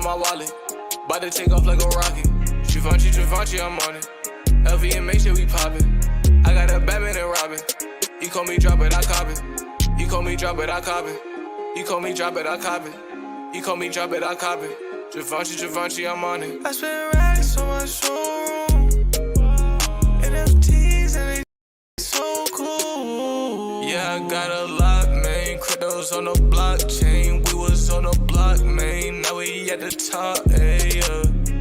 my wallet. About to take off like a rocket. Givenchy, I'm on it. LV and make sure we poppin'. I got a Batman and Robin. You call me drop it, I cop it. You call me drop it, I cop it. You call me drop it, I cop it. You call me drop it, I cop it. Givenchy, I'm on it. I spend racks on my showroom. NFTs and they so cool. Yeah, I got a lot, man. Cryptos on the blockchain. We was on the block, man. Now we at the top, hey,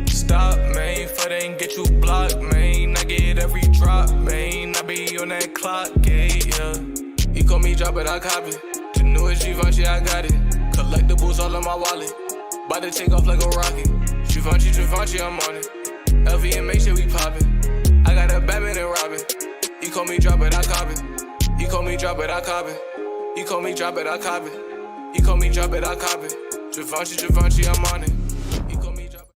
Stop, man. If I didn't get you blocked, man. I get every drop, man. I be on that clock, yeah. You call me drop it, I cop it. The newest Givenchy, I got it. Collectibles all in my wallet. About to take off like a rocket. Givenchy, I'm on it. LV and make sure we poppin'. I got a Batman and Robin. You call me drop it, I cop it. You call me drop it, I cop it. You call me drop it, I cop it. You call me drop it, I cop it. Givenchy, I'm on it. You call me drop it.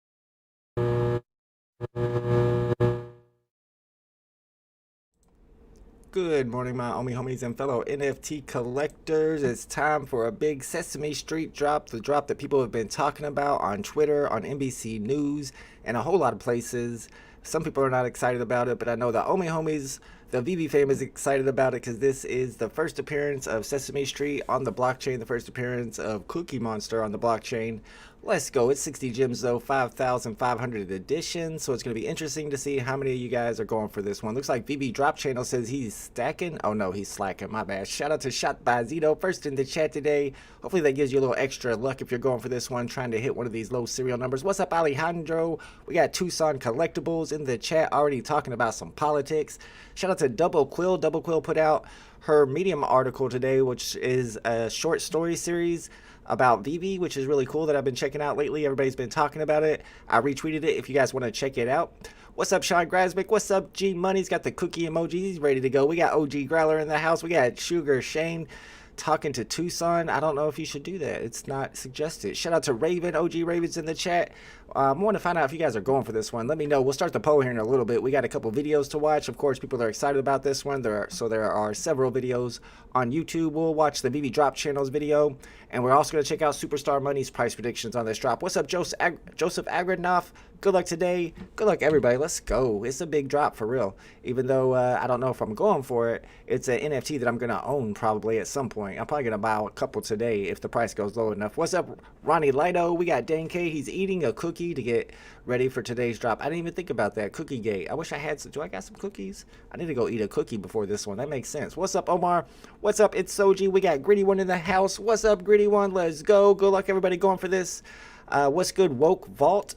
Good morning, my homies and fellow NFT collectors. It's time for a big Sesame Street drop, the drop that people have been talking about on Twitter, on NBC News, and a whole lot of places. Some people are not excited about it, but I know the homies, the VeVe fam is excited about it because this is the first appearance of Sesame Street on the blockchain, the first appearance of Cookie Monster on the blockchain. Let's go. It's 60 gems though, 5,500 editions, so it's going to be interesting to see how many of you guys are going for this one. Looks like VeVe Drop Channel says he's stacking. Oh no, he's slacking. My bad. Shout out to Shot by Zito, first in the chat today. Hopefully that gives you a little extra luck if you're going for this one, trying to hit one of these low serial numbers. What's up, Alejandro? We got Tucson Collectibles in the chat already talking about some politics. Shout out to Double Quill. Double Quill put out her Medium article today, which is a short story series about VeVe, which is really cool that I've been checking out lately. Everybody's been talking about it. I retweeted it if you guys want to check it out. What's up, Sean Grasmick? What's up, G Money's got the cookie emojis. He's ready to go. We got OG Growler in the house. We got Sugar Shane talking to Tucson. I don't know if you should do that. It's not suggested. Shout out to Raven. OG Raven's in the chat. I want to find out if you guys are going for this one. Let me know. We'll start the poll here in a little bit. We got a couple videos to watch. Of course, people are excited about this one. There are several videos on YouTube. We'll watch the VeVe Drop Channel's video, and we're also going to check out Superstar Money's price predictions on this drop. What's up, Joseph Agranoff? Good luck today. Good luck, everybody. Let's go. It's a big drop for real. Even though I don't know if I'm going for it, it's an NFT that I'm going to own probably at some point. I'm probably going to buy a couple today if the price goes low enough. What's up, Ronnie Lido? We got Dan K. He's eating a cookie to get ready for today's drop. I didn't even think about that. Cookie gate. I wish I had some. Do I got some cookies? I need to go eat a cookie before this one. That makes sense. What's up, Omar? What's up? It's Soji. We got Gritty One in the house. What's up, Gritty One? Let's go. Good luck, everybody, going for this. What's good, Woke Vault?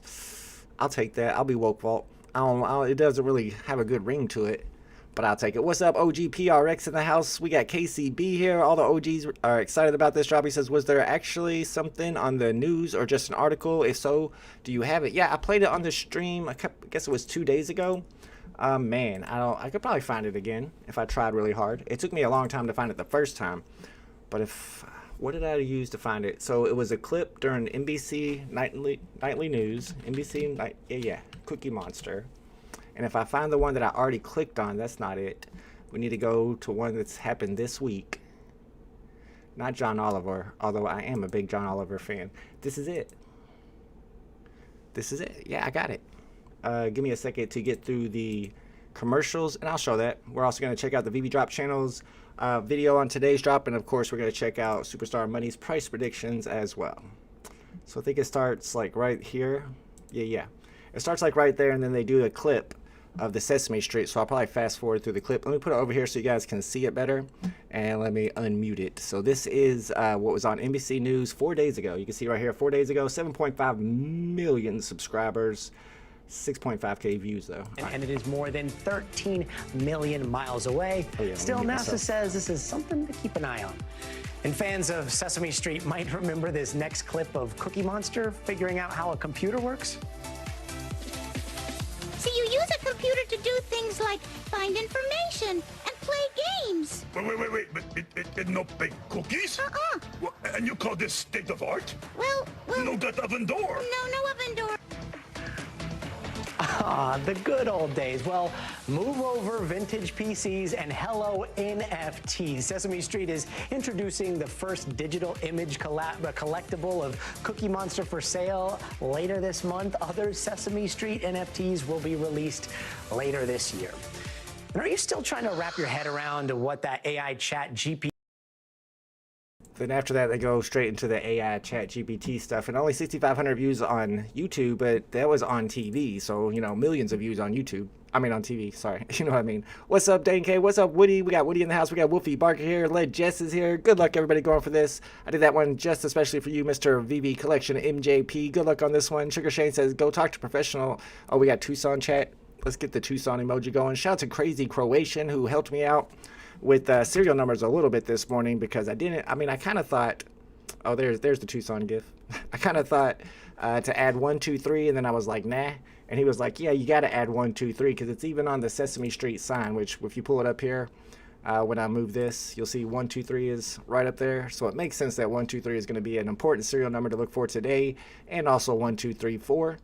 I'll take that. I'll be Woke Vault. It doesn't really have a good ring to it, but I'll take it. What's up, OG PRX in the house? We got KCB here. All the OGs are excited about this drop. He says, was there actually something on the news or just an article? If so, do you have it? Yeah, I played it on the stream. I guess it was 2 days ago. Man, I could probably find it again if I tried really hard. It took me a long time to find it the first time, but what did I use to find it? So it was a clip during NBC nightly news. Cookie Monster. And if I find the one that I already clicked on, that's not it. We need to go to one that's happened this week. Not John Oliver, although I am a big John Oliver fan. This is it. This is it. Yeah, I got it. Give me a second to get through the commercials, and I'll show that. We're also going to check out the VeVe Drop Channel's video on today's drop, and of course we're going to check out Superstar Money's price predictions as well. So I think it starts like right here. Yeah. It starts like right there, and then they do a clip of the Sesame Street, so I'll probably fast forward through the clip. Let me put it over here so you guys can see it better, and let me unmute it. So this is what was on NBC News 4 days ago. You can see right here, 4 days ago, 7.5 million subscribers, 6.5K views though. And it is more than 13 million miles away. Still, NASA says this is something to keep an eye on. And fans of Sesame Street might remember this next clip of Cookie Monster figuring out how a computer works. See, you use a computer to do things like find information and play games. Wait. It no bake cookies? Well, and you call this state of art? Well... No got oven door. No oven door. Ah, the good old days. Well, move over vintage PCs and hello NFTs. Sesame Street is introducing the first digital image collectible of Cookie Monster for sale later this month. Other Sesame Street NFTs will be released later this year. And are you still trying to wrap your head around what that AI chat GPT? Then after that, they go straight into the AI chat GPT stuff, and only 6,500 views on YouTube, but that was on TV, so, you know, millions of views on YouTube. I mean, on TV, sorry. You know what I mean. What's up, Dane K? What's up, Woody? We got Woody in the house. We got Wolfie Barker here. Led Jess is here. Good luck, everybody, going for this. I did that one just especially for you, Mr. VeVe Collection MJP. Good luck on this one. Sugar Shane says, go talk to professional. Oh, we got Tucson chat. Let's get the Tucson emoji going. Shout out to Crazy Croatian, who helped me out with serial numbers a little bit this morning, because I kind of thought, oh, there's the Tucson gif. I kind of thought to add 1, 2, 3, and then I was like, nah. And he was like, yeah, you got to add 1, 2, 3, because it's even on the Sesame Street sign, which if you pull it up here, when I move this, you'll see 1, 2, 3 is right up there. So it makes sense that 1, 2, 3 is going to be an important serial number to look for today, and also 1, 2, 3, 4.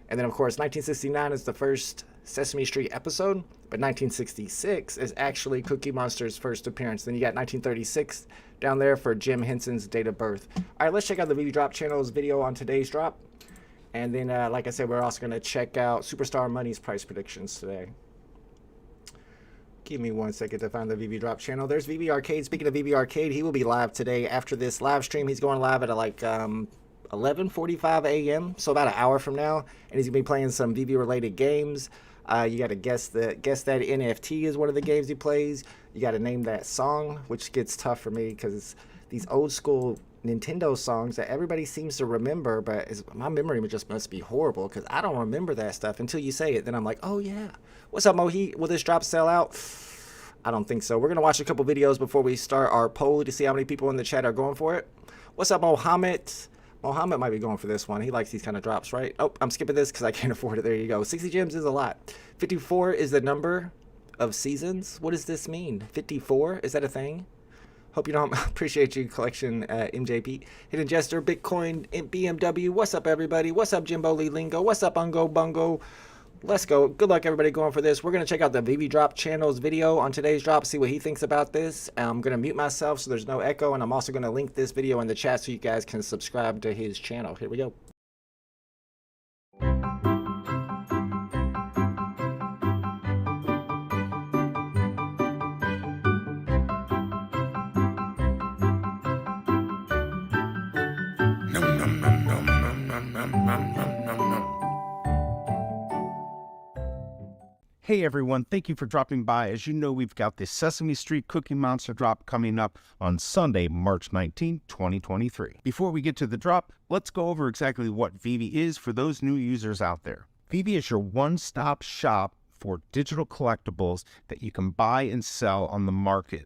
And then, of course, 1969 is the first Sesame Street episode, but 1966 is actually Cookie Monster's first appearance. Then you got 1936 down there for Jim Henson's date of birth. All right, let's check out the VeVe Drop channel's video on today's drop. And then, like I said, we're also going to check out Superstar Money's price predictions today. Give me 1 second to find the VeVe Drop channel. There's VeVe Arcade. Speaking of VeVe Arcade, he will be live today after this live stream. He's going live at like 11:45 a.m., so about an hour from now, and he's gonna be playing some VeVe related games. You got to guess that NFT is one of the games he plays. You got to name that song, which gets tough for me because it's these old school Nintendo songs that everybody seems to remember, but my memory just must be horrible because I don't remember that stuff until you say it. Then I'm like, oh yeah. What's up, Mohi? Will this drop sell out? I don't think so. We're gonna watch a couple videos before we start our poll to see how many people in the chat are going for it. What's up, Mohammed? Mohammed might be going for this one. He likes these kind of drops, right? Oh, I'm skipping this because I can't afford it. There you go. 60 gems is a lot. 54 is the number of seasons. What does this mean? 54? Is that a thing? Hope you don't appreciate you, Collection MJP. Hidden Jester, Bitcoin, BMW. What's up, everybody? What's up, Jimbo Lee Lingo? What's up, Ungo Bungo? Let's go. Good luck, everybody, going for this. We're going to check out the VeVe Drop channel's video on today's drop, see what he thinks about this. I'm going to mute myself so there's no echo, and I'm also going to link this video in the chat so you guys can subscribe to his channel. Here we go. Hey everyone, thank you for dropping by. As you know, we've got the Sesame Street Cookie Monster drop coming up on Sunday, March 19, 2023. Before we get to the drop, let's go over exactly what VeVe is for those new users out there. VeVe is your one-stop shop for digital collectibles that you can buy and sell on the market.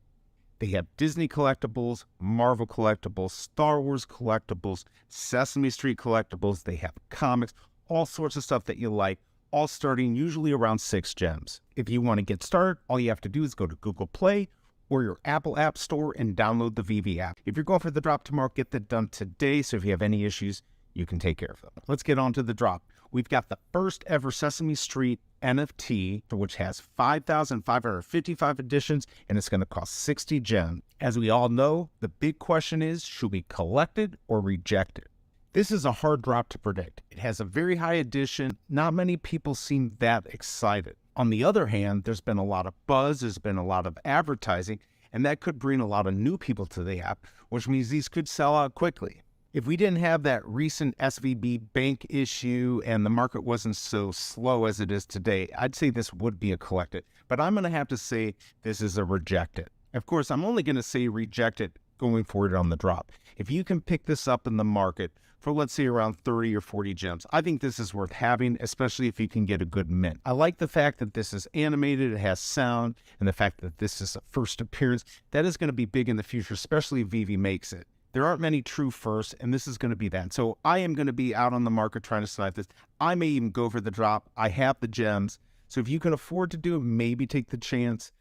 They have Disney collectibles, Marvel collectibles, Star Wars collectibles, Sesame Street collectibles. They have comics, all sorts of stuff that you like, all starting usually around 6 gems. If you want to get started, all you have to do is go to Google Play or your Apple App Store and download the VeVe app. If you're going for the drop tomorrow, get that done today, so if you have any issues, you can take care of them. Let's get on to the drop. We've got the first ever Sesame Street NFT, which has 5,555 editions, and it's going to cost 60 gems. As we all know, the big question is, should we collect it or reject it? This is a hard drop to predict. It has a very high edition. Not many people seem that excited. On the other hand, there's been a lot of buzz, there's been a lot of advertising, and that could bring a lot of new people to the app, which means these could sell out quickly. If we didn't have that recent SVB bank issue and the market wasn't so slow as it is today, I'd say this would be a collected. But I'm going to have to say this is a rejected. Of course, I'm only going to say rejected going forward on the drop. If you can pick this up in the market for, let's say, around 30 or 40 gems, I think this is worth having, especially if you can get a good mint. I like the fact that this is animated, it has sound, and the fact that this is a first appearance. That is going to be big in the future, especially if VeVe makes it. There aren't many true firsts, and this is going to be that. So I am going to be out on the market trying to snipe this. I may even go for the drop. I have the gems. So if you can afford to do it, maybe take the chance.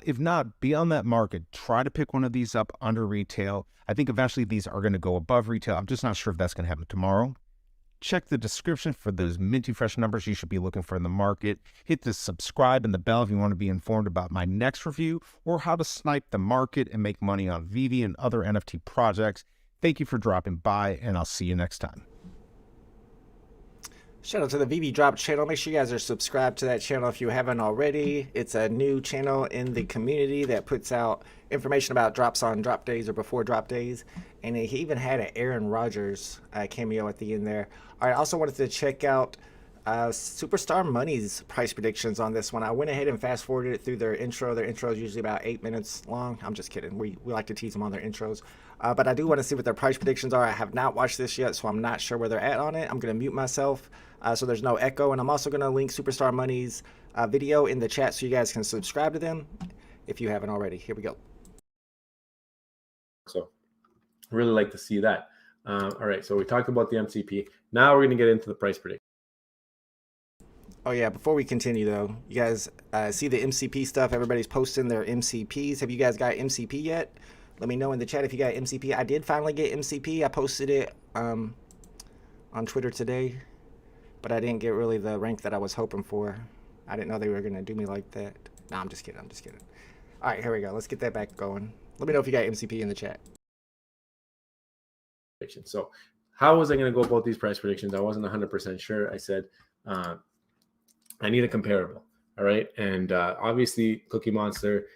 If not, be on that market. Try to pick one of these up under retail. I think eventually these are going to go above retail. I'm just not sure if that's going to happen tomorrow. Check the description for those minty fresh numbers you should be looking for in the market. Hit the subscribe and the bell if you want to be informed about my next review or how to snipe the market and make money on VeVe and other NFT projects. Thank you for dropping by, and I'll see you next time. Shout out to the VeVe Drop channel. Make sure you guys are subscribed to that channel if you haven't already. It's a new channel in the community that puts out information about drops on drop days or before drop days. And he even had an Aaron Rodgers cameo at the end there. All right, I also wanted to check out Superstar Money's price predictions on this one. I went ahead and fast forwarded it through their intro. Their intro is usually about 8 minutes long. I'm just kidding. We like to tease them on their intros. But I do want to see what their price predictions are. I have not watched this yet, so I'm not sure where they're at on it. I'm going to mute myself so there's no echo. And I'm also going to link Superstar Money's video in the chat so you guys can subscribe to them if you haven't already. Here we go. So really like to see that. All right, so we talked about the MCP. Now we're going to get into the price prediction. Oh yeah, before we continue though, you guys see the MCP stuff? Everybody's posting their MCPs. Have you guys got MCP yet? Let me know in the chat if you got MCP. I did finally get MCP. I posted it on Twitter today, but I didn't get really the rank that I was hoping for. I didn't know they were going to do me like that. No, I'm just kidding. I'm just kidding. All right, here we go. Let's get that back going. Let me know if you got MCP in the chat. So how was I going to go about these price predictions? I wasn't 100% sure. I said, I need a comparable. All right. And obviously Cookie Monster,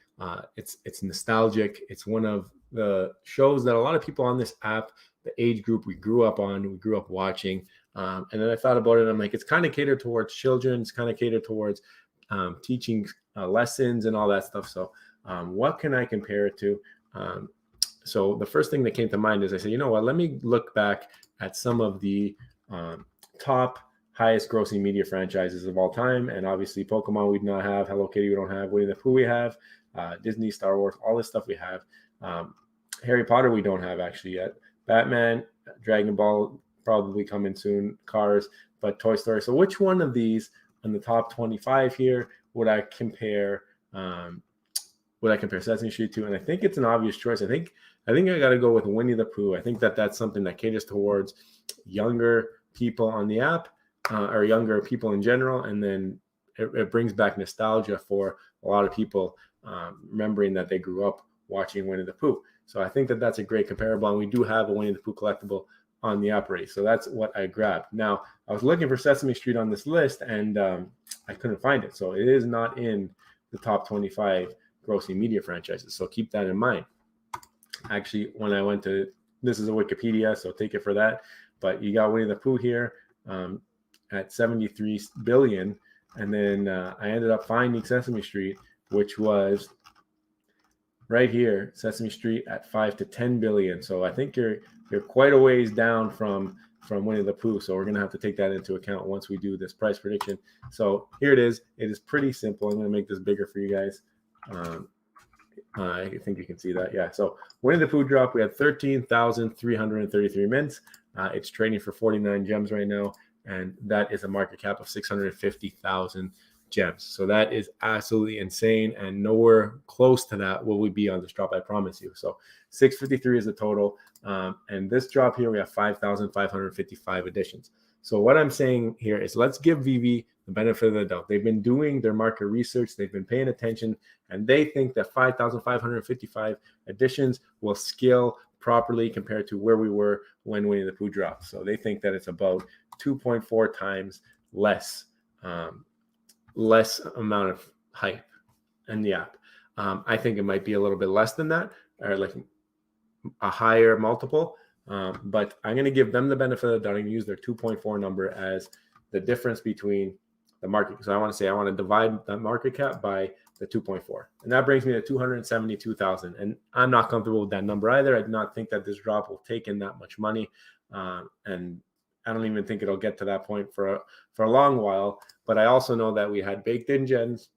it's nostalgic. It's one of the shows that a lot of people on this app, the age group we grew up on, we grew up watching. And then I thought about it. I'm like, it's kind of catered towards children. It's kind of catered towards teaching lessons and all that stuff. So what can I compare it to? So the first thing that came to mind is I said, you know what, let me look back at some of the top highest grossing media franchises of all time. And obviously Pokemon we do not have, Hello Kitty we don't have, Winnie the Pooh we have, Disney, Star Wars, all this stuff we have. Harry Potter we don't have actually yet. Batman, Dragon Ball probably coming soon, Cars, but Toy Story. So which one of these in the top 25 here would I compare Sesame Street to? And I think it's an obvious choice. I think I got to go with Winnie the Pooh. I think that's something that caters towards younger people on the app or younger people in general. And then it brings back nostalgia for a lot of people remembering that they grew up watching Winnie the Pooh. So I think that's a great comparable. And we do have a Winnie the Pooh collectible on the app already. So that's what I grabbed. Now, I was looking for Sesame Street on this list and I couldn't find it. So it is not in the top 25 grossing media franchises. So keep that in mind. Actually, when I went to, this is a Wikipedia, so take it for that. But you got Winnie the Pooh here at 73 billion. And then I ended up finding Sesame Street, which was right here, Sesame Street at 5 to 10 billion. So I think you're quite a ways down from Winnie the Pooh. So we're going to have to take that into account once we do this price prediction. So here it is. It is pretty simple. I'm going to make this bigger for you guys. I think you can see that. Yeah. So Winnie the Pooh drop, we had 13,333 mints. It's trading for 49 gems right now. And that is a market cap of 650,000 gems. So that is absolutely insane. And nowhere close to that will we be on this drop, I promise you. So 653 is the total. And this drop here, we have 5,555 additions. So what I'm saying here is let's give VeVe the benefit of the doubt. They've been doing their market research. They've been paying attention, and they think that 5,555 additions will scale properly compared to where we were when Winnie the Pooh dropped. So they think that it's about 2.4 times less amount of hype in the app. I think it might be a little bit less than that, or like a higher multiple. But I'm going to give them the benefit of the doubt. I'm going to use their 2.4 number as the difference between the market. So I want to divide that market cap by the 2.4. And that brings me to 272,000. And I'm not comfortable with that number either. I do not think that this drop will take in that much money. And I don't even think it'll get to that point for a long while. But I also know that we had baked in gens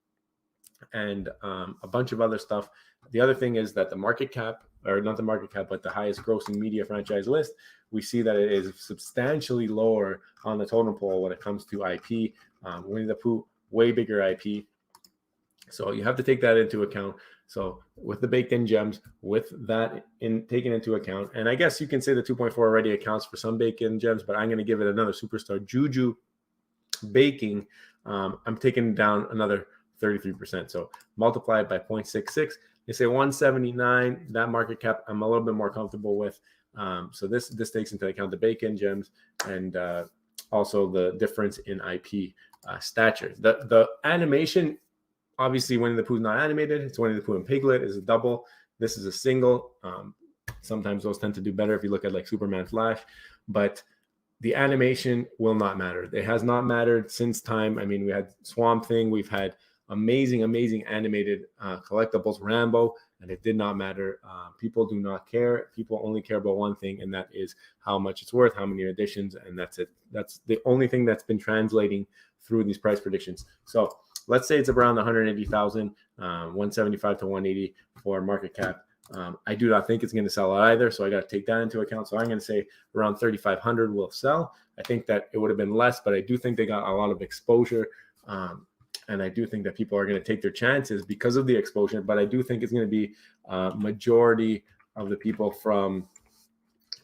and a bunch of other stuff. The other thing is that the market cap, or not the market cap, but the highest grossing media franchise list, we see that it is substantially lower on the totem pole when it comes to IP. Winnie the Pooh, way bigger IP. So you have to take that into account. So with the baked in gems, with that taken into account, and I guess you can say the 2.4 already accounts for some baked in gems, but I'm going to give it another superstar Juju baking. I'm taking down another 33%. So multiply it by 0.66. They say 179. That market cap I'm a little bit more comfortable with. So this takes into account the bake-in gems and also the difference in IP stature. The animation, obviously Winnie the Pooh's not animated. It's Winnie the Pooh and Piglet is a double. This is a single. Sometimes those tend to do better if you look at like Superman Flash, but the animation will not matter. It has not mattered since time. I mean, we had Swamp Thing. We've had amazing animated collectibles, Rambo, and it did not matter. People do not care. People only care about one thing, and that is how much it's worth, how many editions, and that's it. That's the only thing that's been translating through these price predictions. So let's say it's around 180,000, 175 to 180 for market cap. I do not think it's going to sell out either, so I got to take that into account. So I'm going to say around 3,500 will sell. I think that it would have been less, but I do think they got a lot of exposure. And I do think that people are going to take their chances because of the exposure, but I do think it's going to be majority of the people from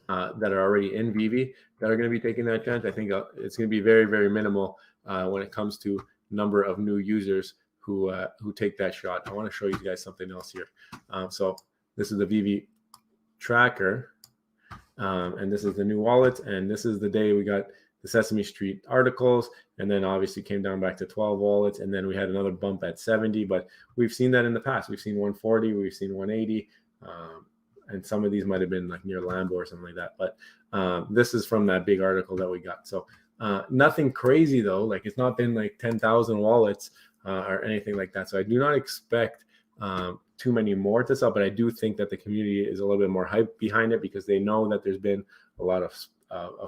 that are already in VeVe that are going to be taking that chance. I think it's going to be very, very minimal when it comes to number of new users who take that shot. I want to show you guys something else here. So this is the VeVe tracker, and this is the new wallet, and this is the day we got the Sesame Street articles, and then obviously came down back to 12 wallets, and then we had another bump at 70, but we've seen that in the past. We've seen 140, we've seen 180, and some of these might have been like near Lambo or something like that, but this is from that big article that we got. So nothing crazy though, like it's not been like 10,000 wallets or anything like that, so I do not expect too many more to sell, but I do think that the community is a little bit more hype behind it because they know that there's been a lot of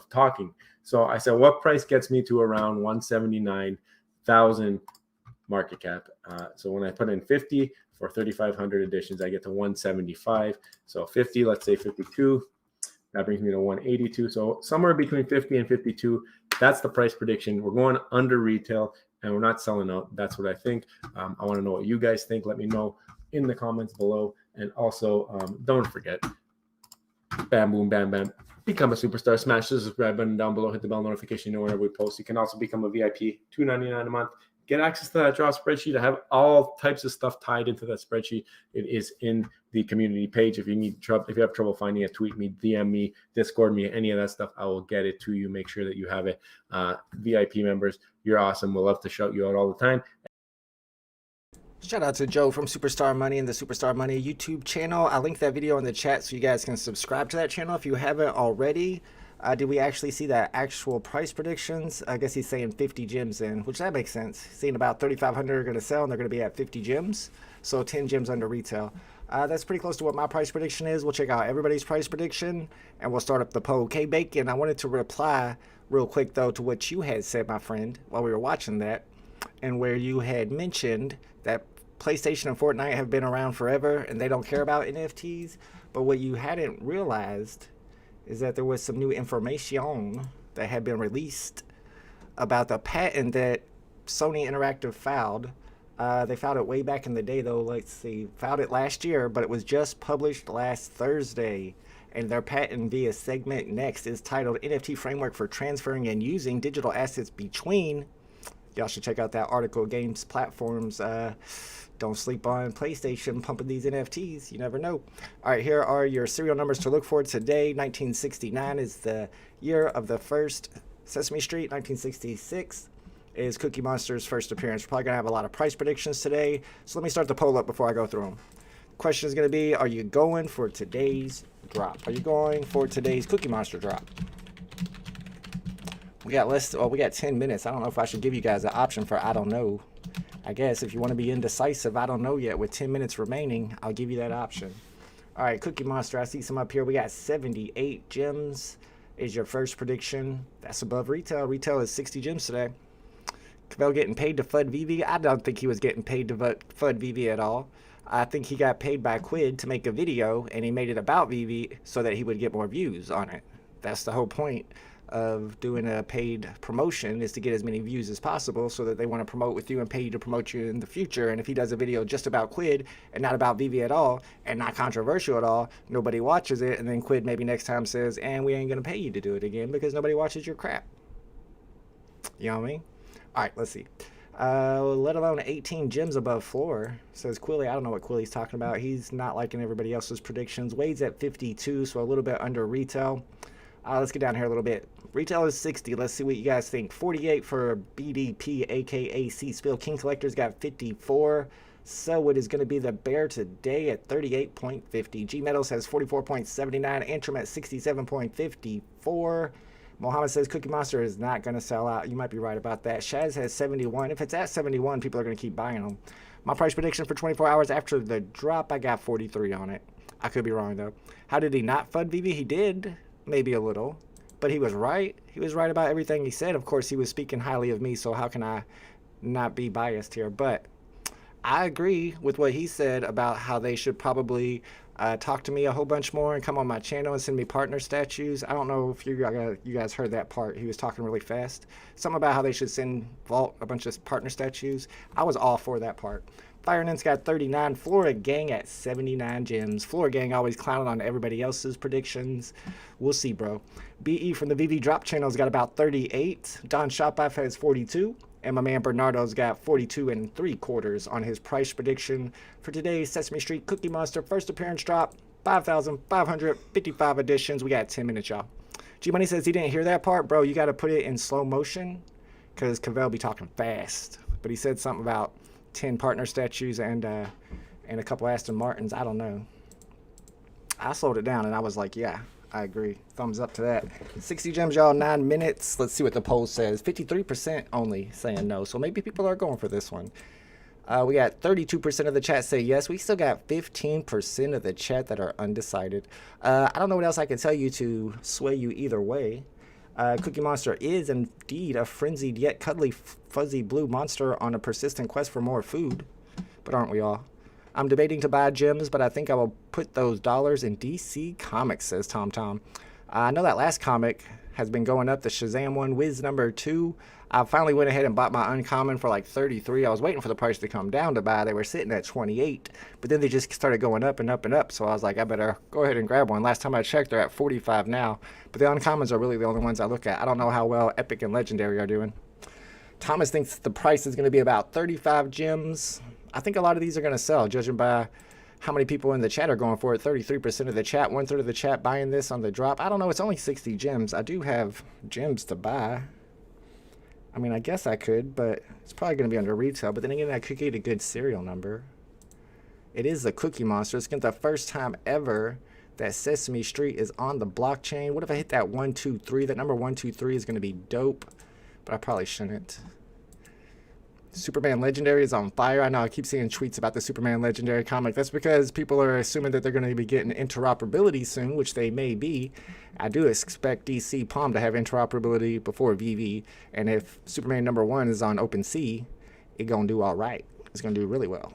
talking. So I said, what price gets me to around 179,000 market cap? So when I put in 50 for 3,500 editions, I get to 175. So 50, let's say 52, that brings me to 182. So somewhere between 50 and 52, that's the price prediction. We're going under retail and we're not selling out. That's what I think. I want to know what you guys think. Let me know in the comments below. And also, don't forget, bam, boom, bam, bam. Become a superstar. Smash the subscribe button down below. Hit the bell notification. You know whenever we post. You can also become a VIP. $2.99 a month. Get access to that draw spreadsheet. I have all types of stuff tied into that spreadsheet. It is in the community page. If you need trouble, if you have trouble finding it, tweet me, DM me, Discord me, any of that stuff. I will get it to you. Make sure that you have it. VIP members, you're awesome. We'll love to shout you out all the time. Shout out to Joe from Superstar Money and the Superstar Money YouTube channel. I'll link that video in the chat so you guys can subscribe to that channel if you haven't already. Did we actually see that actual price predictions? I guess he's saying 50 gems in, which that makes sense. Seeing about 3,500 are going to sell and they're going to be at 50 gems. So 10 gems under retail. That's pretty close to what my price prediction is. We'll check out everybody's price prediction and we'll start up the poll. K-Bacon, I wanted to reply real quick though to what you had said, my friend, while we were watching that, and where you had mentioned that PlayStation and Fortnite have been around forever and they don't care about NFTs. But what you hadn't realized is that there was some new information that had been released about the patent that Sony Interactive filed. They filed it way back in the day though. Let's see, filed it last year, but it was just published last Thursday. And their patent via Segment Next is titled NFT Framework for Transferring and Using Digital Assets Between. Y'all should check out that article. Games platforms, don't sleep on PlayStation pumping these NFTs. You never know. All right, here are your serial numbers to look for today. 1969 is the year of the first Sesame Street. 1966 is Cookie Monster's first appearance. We're probably going to have a lot of price predictions today. So let me start the poll up before I go through them. Question is going to be, are you going for today's drop? Are you going for today's Cookie Monster drop? We got 10 minutes. I don't know if I should give you guys an option for I don't know. I guess if you want to be indecisive, I don't know yet, with 10 minutes remaining, I'll give you that option. All right, Cookie Monster, I see some up here. We got 78 gems is your first prediction. That's above retail. Retail is 60 gems today. Cabell getting paid to FUD VeVe? I don't think he was getting paid to FUD VeVe at all. I think he got paid by Quid to make a video, and he made it about VeVe so that he would get more views on it. That's the whole point of doing a paid promotion is to get as many views as possible so that they want to promote with you and pay you to promote you in the future. And if he does a video just about Quid and not about VeVe at all and not controversial at all, nobody watches it, and then Quid maybe next time says, and we ain't going to pay you to do it again because nobody watches your crap. You know what I mean? All right, let's see. Let alone 18 gems above floor, says Quilly. I don't know what Quilly's talking about. He's not liking everybody else's predictions. Wade's at 52, so a little bit under retail. Let's get down here a little bit. Retail is 60. Let's see what you guys think. 48 for BDP, aka C-Spill. King Collector's got 54. Selwood is going to be the bear today at 38.50. G Metals has 44.79. Antrim at 67.54. Mohammed says Cookie Monster is not going to sell out. You might be right about that. Shaz has 71. If it's at 71, people are going to keep buying them. My price prediction for 24 hours after the drop, I got 43 on it. I could be wrong, though. How did he not FUD VeVe? He did. Maybe a little. But he was right. He was right about everything he said. Of course, he was speaking highly of me, so how can I not be biased here? But I agree with what he said about how they should probably talk to me a whole bunch more and come on my channel and send me partner statues. I don't know if you guys heard that part. He was talking really fast. Something about how they should send Vault a bunch of partner statues. I was all for that part. Firenent's got 39. Florida Gang at 79 gems. Florida Gang always clowning on everybody else's predictions. We'll see, bro. BE from the VeVe Drop channel's got about 38. Don Shopoff has 42. And my man Bernardo's got 42 3/4 on his price prediction for today's Sesame Street Cookie Monster first appearance drop. 5,555 editions. We got 10 minutes, y'all. G Money says he didn't hear that part. Bro, you got to put it in slow motion because Cavell be talking fast. But he said something about 10 partner statues and a couple Aston Martins. I don't know. I slowed it down and I was like, yeah, I agree. Thumbs up to that. 60 gems, y'all. 9 minutes. Let's see what the poll says. 53% only saying no. So maybe people are going for this one. We got 32% of the chat say yes. We still got 15% of the chat that are undecided. I don't know what else I can tell you to sway you either way. Cookie Monster is indeed a frenzied yet cuddly fuzzy blue monster on a persistent quest for more food. But aren't we all? I'm debating to buy gems, but I think I will put those dollars in DC Comics, says Tom Tom. I know that last comic has been going up, the Shazam one, Wiz number 2. I finally went ahead and bought my uncommon for like 33. I was waiting for the price to come down to buy. They were sitting at 28, but then they just started going up and up and up. So I was like, I better go ahead and grab one. Last time I checked, they're at 45 now. But the uncommons are really the only ones I look at. I don't know how well Epic and Legendary are doing. Thomas thinks the price is going to be about 35 gems. I think a lot of these are going to sell, judging by how many people in the chat are going for it. 33% of the chat, 1/3 of the chat buying this on the drop. I don't know. It's only 60 gems. I do have gems to buy. I mean, I guess I could, but it's probably going to be under retail. But then again, I could get a good serial number. It is the Cookie Monster. It's going to be the first time ever that Sesame Street is on the blockchain. What if I hit that 123? That number 123 is going to be dope, but I probably shouldn't. Superman Legendary is on fire. I know I keep seeing tweets about the Superman Legendary comic. That's because people are assuming that they're going to be getting interoperability soon, which they may be. I do expect DC Palm to have interoperability before VeVe. And if Superman number 1 is on OpenSea, it's going to do all right. It's going to do really well.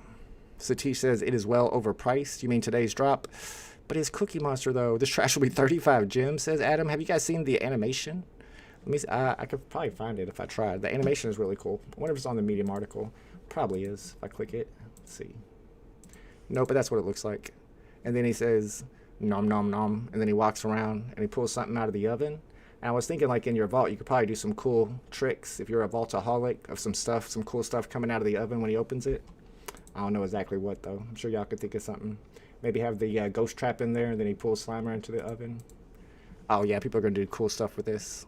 Satish says it is well overpriced. You mean today's drop? But it's Cookie Monster, though. This trash will be 35 gems, says Adam. Have you guys seen the animation? Let me see. I could probably find it if I tried. The animation is really cool. I wonder if it's on the Medium article. Probably is. If I click it. Let's see. Nope, but that's what it looks like. And then he says, nom nom nom. And then he walks around and he pulls something out of the oven. And I was thinking, like, in your vault, you could probably do some cool tricks if you're a vaultaholic of some stuff, some cool stuff coming out of the oven when he opens it. I don't know exactly what, though. I'm sure y'all could think of something. Maybe have the ghost trap in there and then he pulls Slimer into the oven. Oh, yeah, people are going to do cool stuff with this.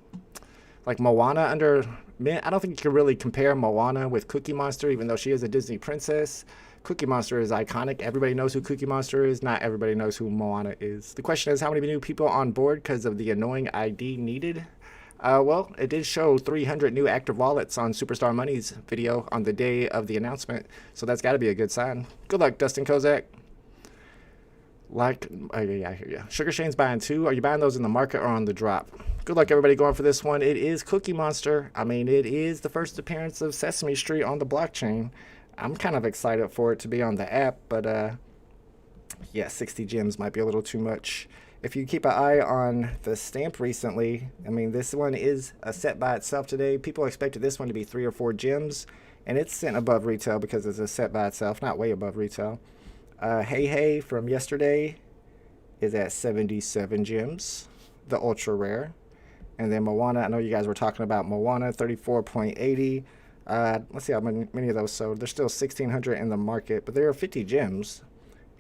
Like Moana under Mint, I don't think you can really compare Moana with Cookie Monster, even though she is a Disney princess. Cookie Monster is iconic. Everybody knows who Cookie Monster is. Not everybody knows who Moana is. The question is, how many new people on board because of the annoying ID needed? Well, it did show 300 new active wallets on Superstar Money's video on the day of the announcement, so that's got to be a good sign. Good luck, Dustin Kozak. Like, yeah, I hear you. Sugar Shane's buying 2. Are you buying those in the market or on the drop? Good luck, everybody, going for this one. It is Cookie Monster. I mean, it is the first appearance of Sesame Street on the blockchain. I'm kind of excited for it to be on the app, but yeah, 60 gems might be a little too much. If you keep an eye on the stamp recently, I mean, this one is a set by itself today. People expected this one to be 3 or 4 gems, and it's sent above retail because it's a set by itself, not way above retail. Hey Hey from yesterday is at 77 gems, the ultra rare. And then Moana, I know you guys were talking about Moana, 34.80. Let's see how many of those sold. There's still 1,600 in the market, but there are 50 gems.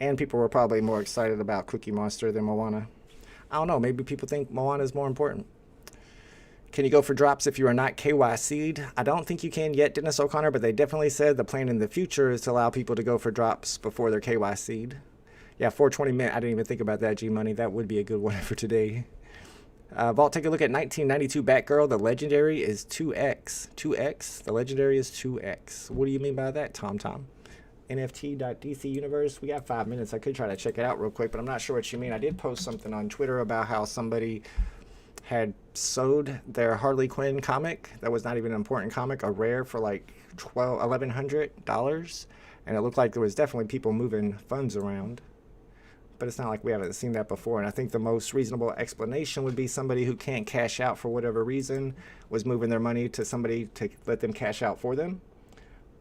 And people were probably more excited about Cookie Monster than Moana. I don't know, maybe people think Moana is more important. Can you go for drops if you are not KYC'd? I don't think you can yet, Dennis O'Connor, but they definitely said the plan in the future is to allow people to go for drops before they're KYC'd. Yeah, 420 mint, I didn't even think about that, G-Money. That would be a good one for today. Vault, take a look at 1992 Batgirl. The legendary is 2x. 2x? The legendary is 2x. What do you mean by that, Tom? NFT.DC Universe. We got 5 minutes. I could try to check it out real quick, but I'm not sure what you mean. I did post something on Twitter about how somebody had sold their Harley Quinn comic. That was not even an important comic, a rare for like $1,100. And it looked like there was definitely people moving funds around. But it's not like we haven't seen that before. And I think the most reasonable explanation would be somebody who can't cash out for whatever reason was moving their money to somebody to let them cash out for them.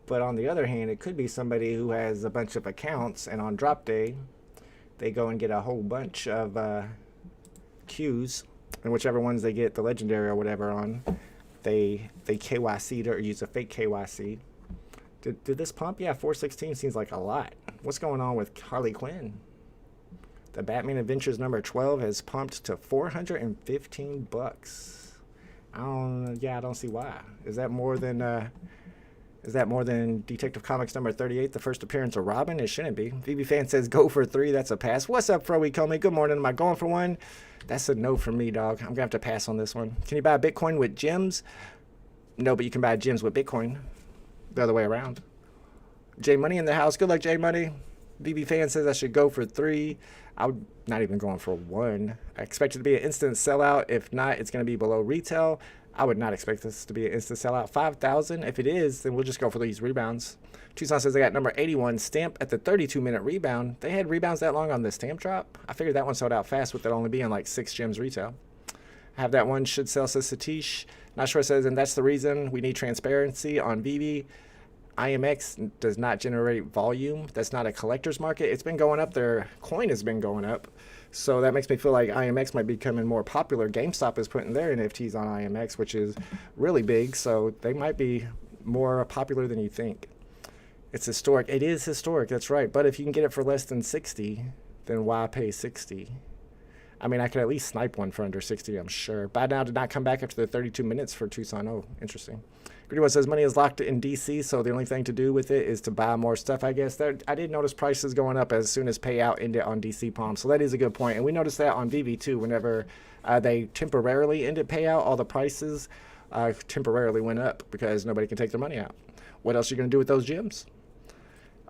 But on the other hand, it could be somebody who has a bunch of accounts, and on drop day, they go and get a whole bunch of Qs, and whichever ones they get the legendary or whatever on, they KYC'd or use a fake KYC. Did this pump? Yeah, 416 seems like a lot. What's going on with Harley Quinn? The Batman Adventures number 12 has pumped to $415. I don't see why. Is that more than Detective Comics number 38, the first appearance of Robin? It shouldn't be. VeVe fan says go for 3. That's a pass. What's up, Froey Comey? Good morning. Am I going for one? That's a no for me, dog. I'm going to have to pass on this one. Can you buy Bitcoin with gems? No, but you can buy gems with Bitcoin. The other way around. J Money in the house. Good luck, J Money. VeVe fan says I should go for 3. I'm not even going for 1. I expect it to be an instant sellout. If not, it's going to be below retail. I would not expect this to be an instant sellout. 5,000. If it is, then we'll just go for these rebounds. Tucson says I got number 81 stamp at the 32-minute rebound. They had rebounds that long on the stamp drop. I figured that one sold out fast with it only being like 6 gems retail. I have that one. Should sell, says Satish. Not sure, says, and that's the reason we need transparency on VeVe. IMX does not generate volume. That's not a collector's market. It's been going up. Their coin has been going up. So that makes me feel like IMX might be becoming more popular. GameStop is putting their NFTs on IMX, which is really big. So they might be more popular than you think. It's historic. It is historic. That's right. But if you can get it for less than 60, then why pay 60? I mean, I could at least snipe one for under 60, I'm sure. Buy now did not come back after the 32 minutes for Tucson. Oh, interesting. Greedy One says money is locked in DC, so the only thing to do with it is to buy more stuff, I guess. I did notice prices going up as soon as payout ended on DC Palm, so that is a good point. And we noticed that on VeVe too. Whenever they temporarily ended payout, all the prices temporarily went up because nobody can take their money out. What else are you going to do with those gems?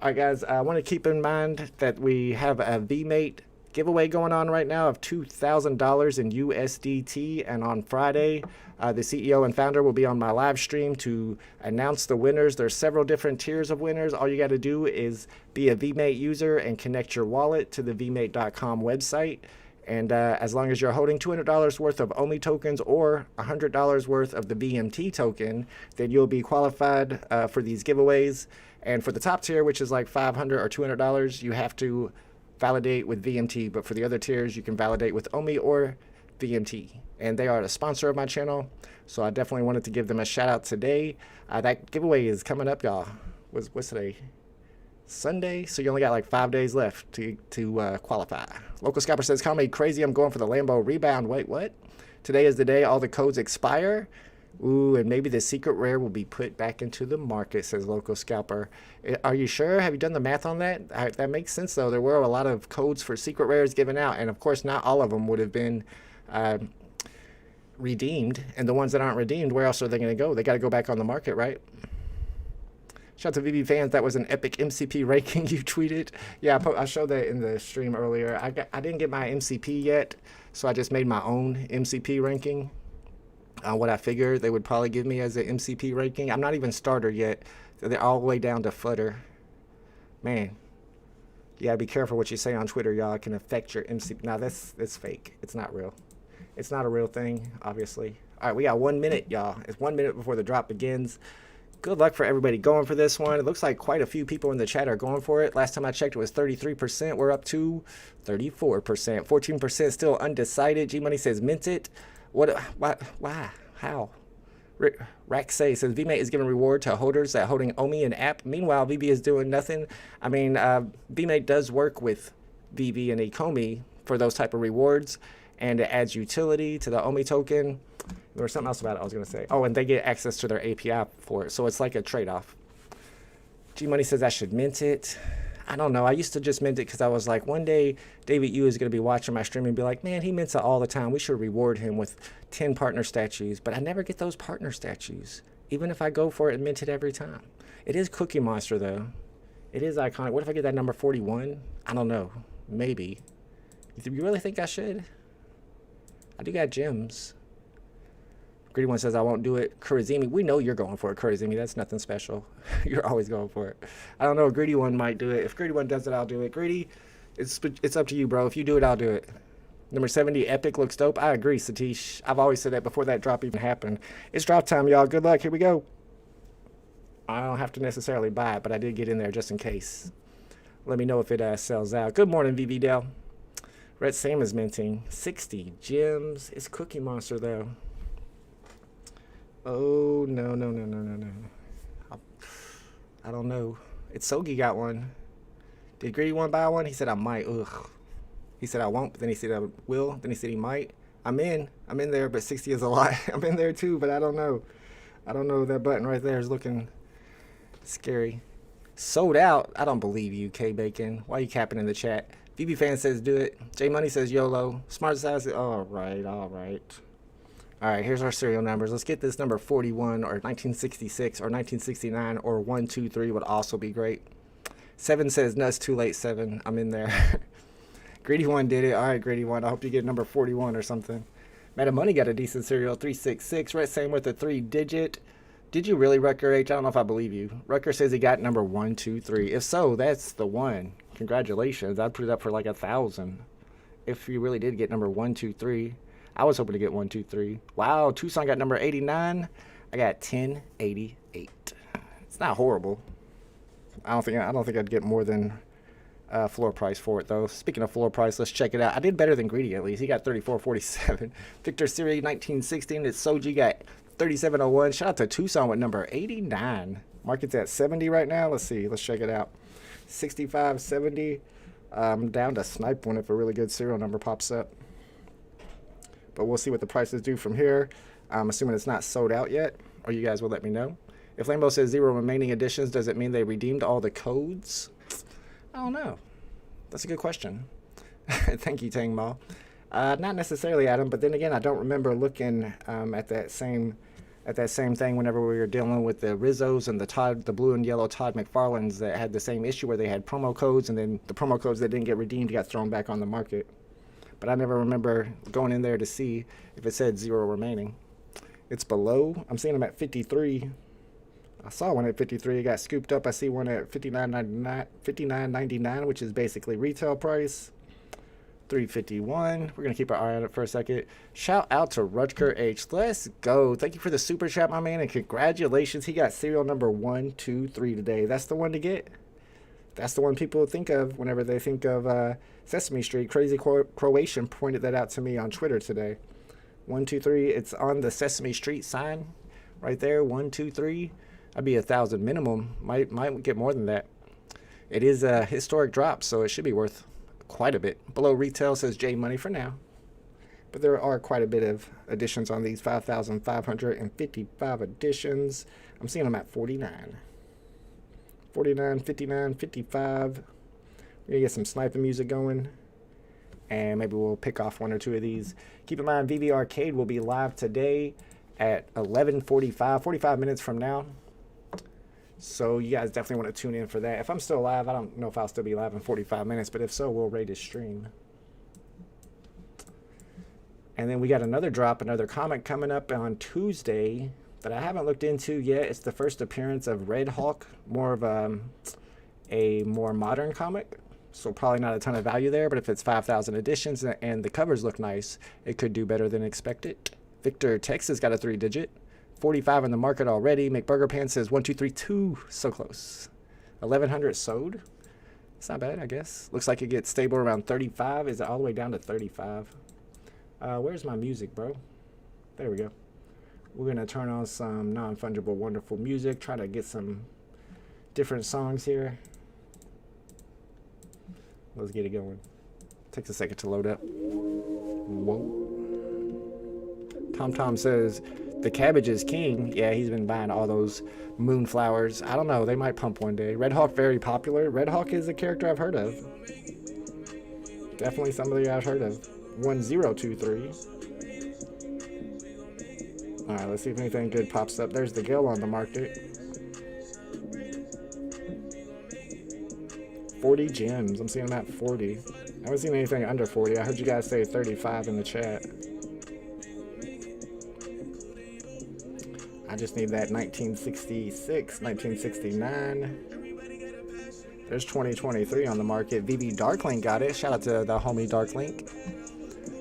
All right, guys, I want to keep in mind that we have a VMate giveaway going on right now of $2,000 in USDT, and on Friday the CEO and founder will be on my live stream to announce the winners. There's several different tiers of winners. All you got to do is be a VMate user and connect your wallet to the vmate.com website, and as long as you're holding $200 worth of OMI tokens or $100 worth of the VMT token, then you'll be qualified for these giveaways. And for the top tier, which is like $500 or $200, you have to validate with VMT, but for the other tiers you can validate with OMI or VMT, and they are a sponsor of my channel, so I definitely wanted to give them a shout out today. That giveaway is coming up, y'all. What's today? Sunday, so you only got like 5 days left to qualify. Local Scalper says, call me crazy, I'm going for the Lambo rebound. Wait, what? Today is the day all the codes expire. Ooh, and maybe the secret rare will be put back into the market, says Local Scalper. Are you sure? Have you done the math on that? That makes sense, though. There were a lot of codes for secret rares given out, and of course, not all of them would have been redeemed. And the ones that aren't redeemed, where else are they going to go? They got to go back on the market, right? Shout out to VeVe fans. That was an epic MCP ranking you tweeted. Yeah, I showed that in the stream earlier. I didn't get my MCP yet, so I just made my own MCP ranking. What I figured they would probably give me as an MCP ranking. I'm not even starter yet. They're all the way down to Flutter. Man, You gotta be careful what you say on Twitter, y'all. It can affect your MC. Now that's fake. It's not real. It's not a real thing, obviously. All right, we got 1 minute, y'all. It's 1 minute before the drop begins. Good luck for everybody going for this one. It looks like quite a few people in the chat are going for it. Last time I checked, it was 33%. We're up to 34%. 14% still undecided. G Money says mint it. What? Why? How? Raxay says VeVe is giving reward to holders that holding OMI and app. Meanwhile, VeVe is doing nothing. I mean, VeVe does work with VeVe and Ecomi for those type of rewards, and it adds utility to the OMI token. There was something else about it I was going to say. Oh, and they get access to their API for it, so it's like a trade-off. G Money says I should mint it. I don't know. I used to just mint it because I was like, one day David Yu is going to be watching my stream and be like, man, he mints it all the time. We should reward him with 10 partner statues. But I never get those partner statues, even if I go for it and mint it every time. It is Cookie Monster, though. It is iconic. What if I get that number 41? I don't know. Maybe. You really think I should? I do got gems. Greedy One says I won't do it. Kurizimi, we know you're going for it, Kurizimi. That's nothing special. You're always going for it. I don't know. Greedy One might do it. If Greedy One does it, I'll do it. Greedy, it's up to you, bro. If you do it, I'll do it. Number 70, Epic looks dope. I agree, Satish. I've always said that before that drop even happened. It's drop time, y'all. Good luck. Here we go. I don't have to necessarily buy it, but I did get in there just in case. Let me know if it sells out. Good morning, VV Dell. Red Sam is minting 60 gems. It's Cookie Monster, though. Oh, no. I don't know. It's Sogi got one. Did Greedy One buy one? He said I might. Ugh. He said I won't, but then he said I will. Then he said he might. I'm in there, but 60 is a lot. I'm in there too, but I don't know. I don't know. That button right there is looking scary. Sold out. I don't believe you, K Bacon. Why are you capping in the chat? VB Fan says do it. J Money says YOLO. Smart Size. All right. All right, here's our serial numbers. Let's get this number 41 or 1966 or 1969 or 123 would also be great. 7 says, no, it's too late, 7. I'm in there. Greedy One did it. All right, Greedy One. I hope you get number 41 or something. Meta Money got a decent serial, 366. Red Same with a 3-digit. Did you really, Rucker H? I don't know if I believe you. Rucker says he got number 123. If so, that's the one. Congratulations. I'd put it up for like 1,000. If you really did get number 123. I was hoping to get 123. Wow, Tucson got number 89. I got 1088. It's not horrible. I don't think I'd get more than floor price for it though. Speaking of floor price, let's check it out. I did better than Greedy at least. He got 3447. Victor Siri 1916. It's Soji got 3701. Shout out to Tucson with number 89. Market's at 70 right now. Let's see. Let's check it out. 65, 70. Down to snipe one if a really good serial number pops up. But we'll see what the prices do from here. I'm assuming it's not sold out yet, or you guys will let me know. If Lambo says 0 remaining editions, does it mean they redeemed all the codes? I don't know. That's a good question. Thank you, Tang Mall. Not necessarily, Adam, but then again, I don't remember looking at that same thing whenever we were dealing with the Rizzos and the blue and yellow Todd McFarlanes that had the same issue where they had promo codes, and then the promo codes that didn't get redeemed got thrown back on the market. But I never remember going in there to see if it said 0 remaining. It's below. I'm seeing them at 53. I saw one at 53. It got scooped up. I see one at $59.99, which is basically retail price. 351. We're going to keep our eye on it for a second. Shout out to Rutger H. Let's go. Thank you for the super chat, my man, and congratulations. He got serial number 123 today. That's the one to get. That's the one people think of whenever they think of Sesame Street. Crazy Croatian pointed that out to me on Twitter today. 123. It's on the Sesame Street sign right there. 123. I'd be 1,000 minimum. Might get more than that. It is a historic drop, so it should be worth quite a bit. Below retail says J Money for now. But there are quite a bit of additions on these 5,555 additions. I'm seeing them at 49. 49, 59, 55. We're gonna get some sniping music going, and maybe we'll pick off one or two of these. Keep in mind, VeVe Arcade will be live today at 11:45, 45 minutes from now. So you guys definitely want to tune in for that. If I'm still live, I don't know if I'll still be live in 45 minutes, but if so, we'll rate his stream. And then we got another drop, another comic coming up on Tuesday that I haven't looked into yet. It's the first appearance of Red Hawk, more of a more modern comic. So probably not a ton of value there, but if it's 5,000 editions and the covers look nice, it could do better than expected. Victor Texas got a 3-digit. 45 in the market already. McBurger Pants says 1232. So close. 1,100 sold. It's not bad, I guess. Looks like it gets stable around 35. Is it all the way down to 35? Where's my music, bro? There we go. We're going to turn on some non-fungible, wonderful music. Try to get some different songs here. Let's get it going. Takes a second to load up. Whoa. Tom says, the cabbage is king. Yeah, he's been buying all those moonflowers. I don't know. They might pump one day. Red Hawk, very popular. Red Hawk is a character I've heard of. Definitely somebody I've heard of. 1023. All right, let's see if anything good pops up. There's the Gale on the market. 40 gems. I'm seeing them at 40. I haven't seen anything under 40. I heard you guys say 35 in the chat. I just need that 1966, 1969. There's 2023 on the market. VeVe Darklink got it. Shout out to the homie Darklink.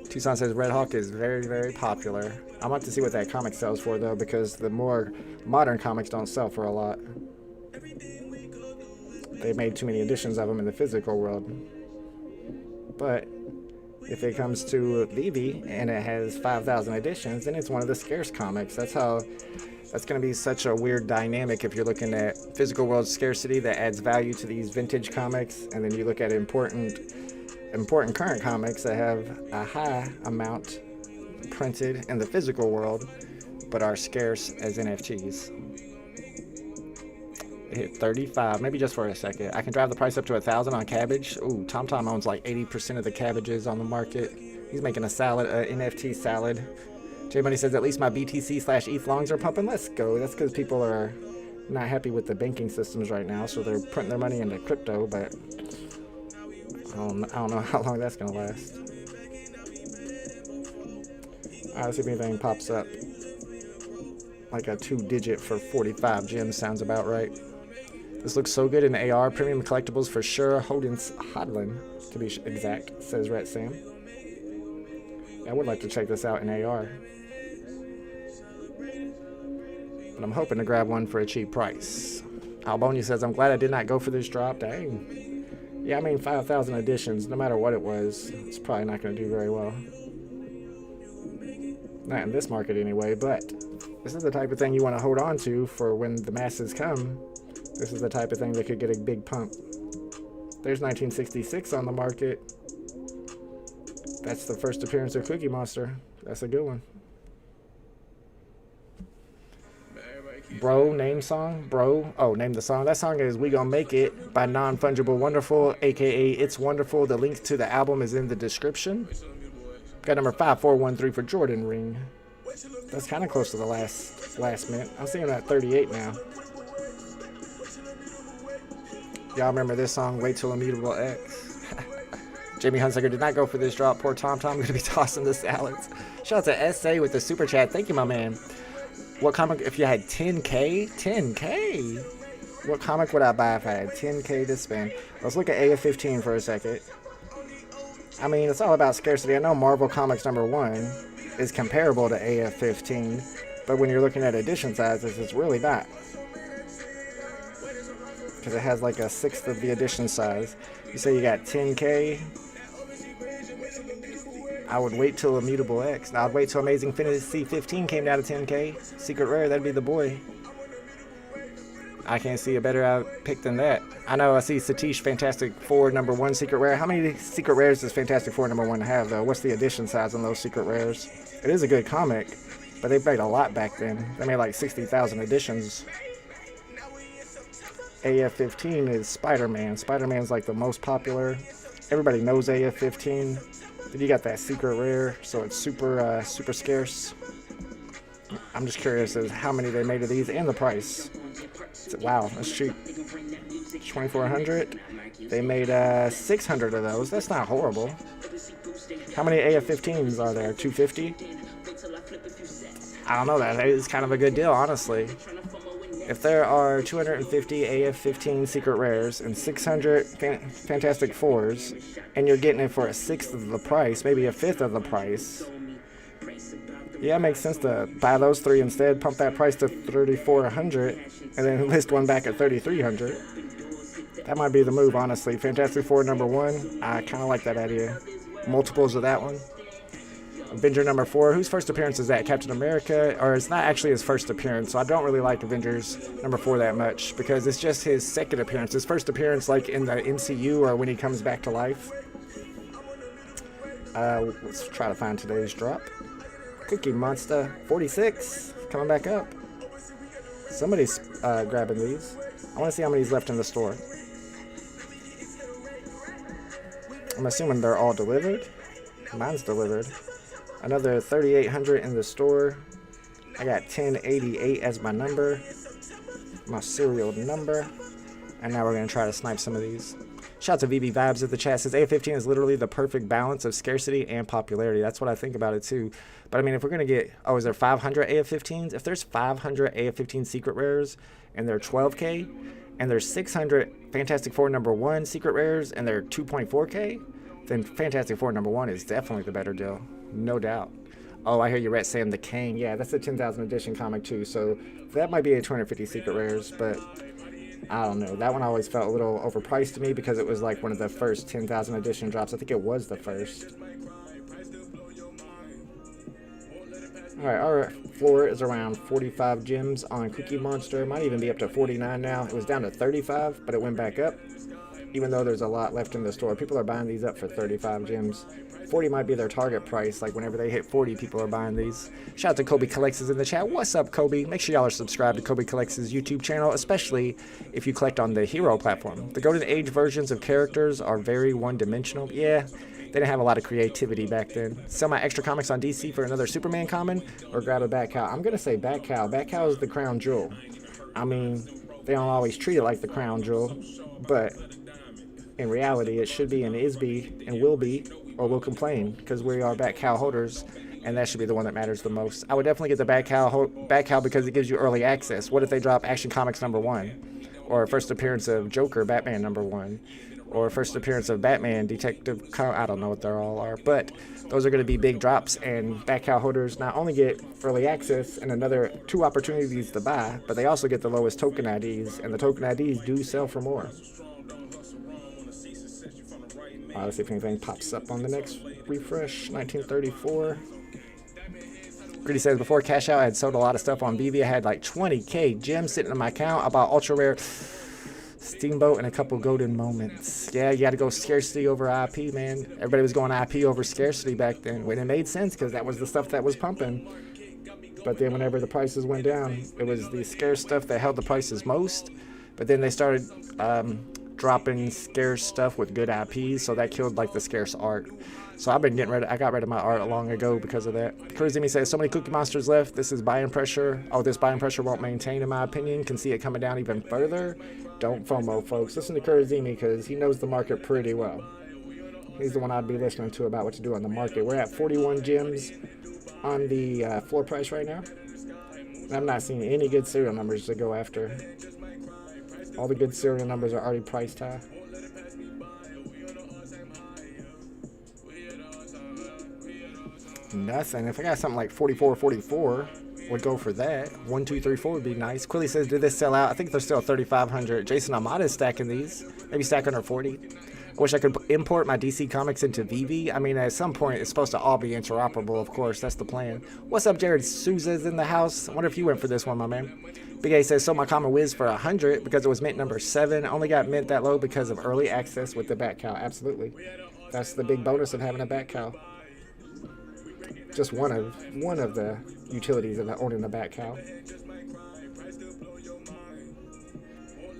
Tucson says Red Hawk is very, very popular. I'm about to see what that comic sells for, though, because the more modern comics don't sell for a lot. They made too many editions of them in the physical world. But if it comes to VeVe and it has 5,000 editions, then it's one of the scarce comics. That's going to be such a weird dynamic if you're looking at physical world scarcity that adds value to these vintage comics, and then you look at important current comics that have a high amount printed in the physical world but are scarce as NFTs. It hit 35, maybe just for a second. I can drive the price up to 1,000 on cabbage. Ooh, TomTom owns like 80% of the cabbages on the market. He's making a salad, NFT salad. J Money says at least my BTC/ETH longs are pumping. Let's go. That's because people are not happy with the banking systems right now, so they're putting their money into crypto, but I don't know how long that's gonna last. Alright, let's see if anything pops up. Like a 2-digit for 45 gems sounds about right. This looks so good in AR. Premium collectibles for sure. Hodin to be exact, says Rat Sam. I would like to check this out in AR. But I'm hoping to grab one for a cheap price. Albonia says, I'm glad I did not go for this drop. Dang. Yeah, I mean 5,000 editions, no matter what it was, it's probably not going to do very well. Not in this market anyway, but this is the type of thing you want to hold on to for when the masses come. This is the type of thing that could get a big pump. There's 1966 on the market. That's the first appearance of Cookie Monster. That's a good one. Bro, name song? Bro. Oh, name the song. That song is We Gon' Make It by Non-Fungible Wonderful, aka ItzWonderfull. The link to the album is in the description. Got number 5413 for Jordan Ring. That's kind of close to the last mint. I'm seeing that 38 now. Y'all remember this song, Wait Till Immutable X? Jamie Hunsaker did not go for this drop. Poor TomTom going to be tossing the salads. Shout out to SA with the super chat. Thank you, my man. What comic, if you had 10K? 10K? What comic would I buy if I had 10K to spend? Let's look at AF15 for a second. I mean, it's all about scarcity. I know Marvel Comics #1 is comparable to AF15, but when you're looking at edition sizes, it's really not. Because it has like a 1/6 of the edition size. You say you got 10K. I would wait till Immutable X. I'd wait till Amazing Fantasy 15 came down to 10K. Secret Rare, that'd be the boy. I can't see a better pick than that. I know I see Satish Fantastic Four #1 Secret Rare. How many Secret Rares does Fantastic Four #1 have, though? What's the edition size on those Secret Rares? It is a good comic, but they made a lot back then. They made like 60,000 editions. AF15 is Spider-Man. Spider-Man's like the most popular. Everybody knows AF15. Then you got that Secret Rare, so it's super scarce. I'm just curious as how many they made of these and the price. Wow, that's cheap. 2,400. They made 600 of those. That's not horrible. How many AF15s are there? 250? I don't know. That is kind of a good deal, honestly. If there are 250 AF-15 secret rares and 600 Fantastic Fours, and you're getting it for a sixth of the price, maybe a fifth of the price, yeah, it makes sense to buy those three instead, pump that price to 3,400, and then list one back at 3,300. That might be the move, honestly. Fantastic Four #1, I kind of like that idea. Multiples of that one. Avenger #4, whose first appearance is that? Captain America? Or it's not actually his first appearance, so I don't really like Avengers #4 that much, because it's just his second appearance. His first appearance, like in the MCU or when he comes back to life. Let's try to find today's drop. Cookie Monster 46, coming back up. Somebody's grabbing these. I want to see how many's left in the store. I'm assuming they're all delivered. Mine's delivered. Another 3,800 in the store. I got 1088 as my number, my serial number. And now we're going to try to snipe some of these. Shout out to VeVe Vibes at the chat. Says AF-15 is literally the perfect balance of scarcity and popularity. That's what I think about it too. But I mean, if we're going to get, oh, is there 500 AF-15s? If there's 500 AF-15 secret rares and they're 12K, and there's 600 Fantastic Four #1 secret rares and they're 2.4K, then Fantastic Four #1 is definitely the better deal. No doubt. Oh, I hear you, Rhett, saying the Kang. Yeah, that's a 10,000 edition comic too. So that might be a 250 secret rares, but I don't know. That one always felt a little overpriced to me because it was like one of the first 10,000 edition drops. I think it was the first. Alright, our floor is around 45 gems on Cookie Monster. Might even be up to 49 now. It was down to 35, but it went back up. Even though there's a lot left in the store. People are buying these up for 35 gems. 40 might be their target price. Like whenever they hit 40, people are buying these. Shout out to Kobe Collects in the chat. What's up, Kobe? Make sure y'all are subscribed to Kobe Collects' YouTube channel, especially if you collect on the Hero platform. The Golden Age versions of characters are very one-dimensional. Yeah, they didn't have a lot of creativity back then. Sell my extra comics on DC for another Superman common, or grab a Bat Cow. I'm going to say Bat Cow. Bat Cow is the crown jewel. I mean, they don't always treat it like the crown jewel, but in reality, it should be and is be and will be, or will complain, because we are Bat Cow holders, and that should be the one that matters the most. I would definitely get the Bat Cow because it gives you early access. What if they drop Action Comics #1, or first appearance of Joker, Batman #1, or first appearance of Batman, Detective? I don't know what they all are, but those are going to be big drops, and Bat Cow holders not only get early access and another 2 opportunities to buy, but they also get the lowest token IDs, and the token IDs do sell for more. Let's see if anything pops up on the next refresh. 1934. Greedy says, before Cash Out, I had sold a lot of stuff on VeVe. I had like 20K gems sitting in my account. I bought ultra rare Steamboat and a couple golden moments. Yeah, you got to go scarcity over IP, man. Everybody was going IP over scarcity back then. When it made sense, because that was the stuff that was pumping. But then whenever the prices went down, it was the scarce stuff that held the prices most. But then they started dropping scarce stuff with good IPs, so that killed like the scarce art. So I've been getting rid of, I got rid of my art long ago because of that. Kurzimi says, so many Cookie Monsters left. This is buying pressure. Oh, this buying pressure won't maintain, in my opinion. Can see it coming down even further. Don't FOMO, folks. Listen to Kurzimi because he knows the market pretty well. He's the one I'd be listening to about what to do on the market. We're at 41 gems on the floor price right now. I'm not seeing any good serial numbers to go after. All the good serial numbers are already priced high. Nothing. If I got something like 44, would go for that. 1, 2, 3, 4 would be nice. Quilly says, did this sell out? I think they're still 3,500. Jason Amada is stacking these. Maybe stack under 40. I wish I could import my DC Comics into VeVe. I mean, at some point, it's supposed to all be interoperable, of course. That's the plan. What's up, Jared Souza's in the house? I wonder if you went for this one, my man. Big A says, sold my common whiz for 100 because it was mint number 7. Only got mint that low because of early access with the Bat Cow. Absolutely. That's the big bonus of having a Bat Cow. Just one of the utilities of owning a Bat Cow.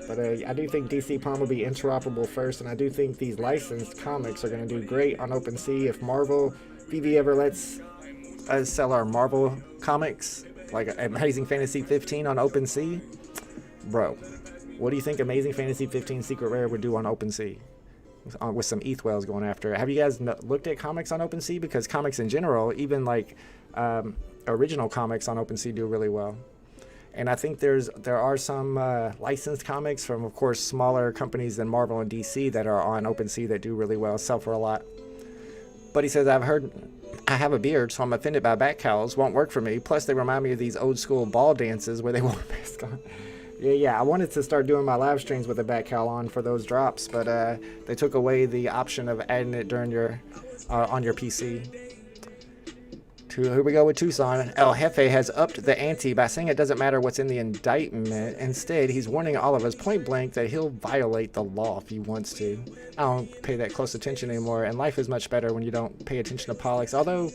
But I do think DC Palm will be interoperable first, and I do think these licensed comics are going to do great on OpenSea. If Marvel, VeVe ever lets us sell our Marvel comics, like Amazing Fantasy 15 on OpenSea, bro, what do you think Amazing Fantasy 15 Secret Rare would do on OpenSea? With some ETH whales going after it. Have you guys looked at comics on OpenSea? Because comics in general, even like original comics on OpenSea do really well. And I think there are some licensed comics from, of course, smaller companies than Marvel and DC that are on OpenSea that do really well, sell for a lot. But he says, I've heard I have a beard, so I'm offended by back cowls. Won't work for me. Plus, they remind me of these old school ball dances where they wore a mask on. Yeah, I wanted to start doing my live streams with a back cowl on for those drops, but they took away the option of adding it during your on your PC. Here we go with Tucson. El Jefe has upped the ante by saying it doesn't matter what's in the indictment. Instead, he's warning all of us point blank that he'll violate the law if he wants to. I don't pay that close attention anymore, and life is much better when you don't pay attention to politics, although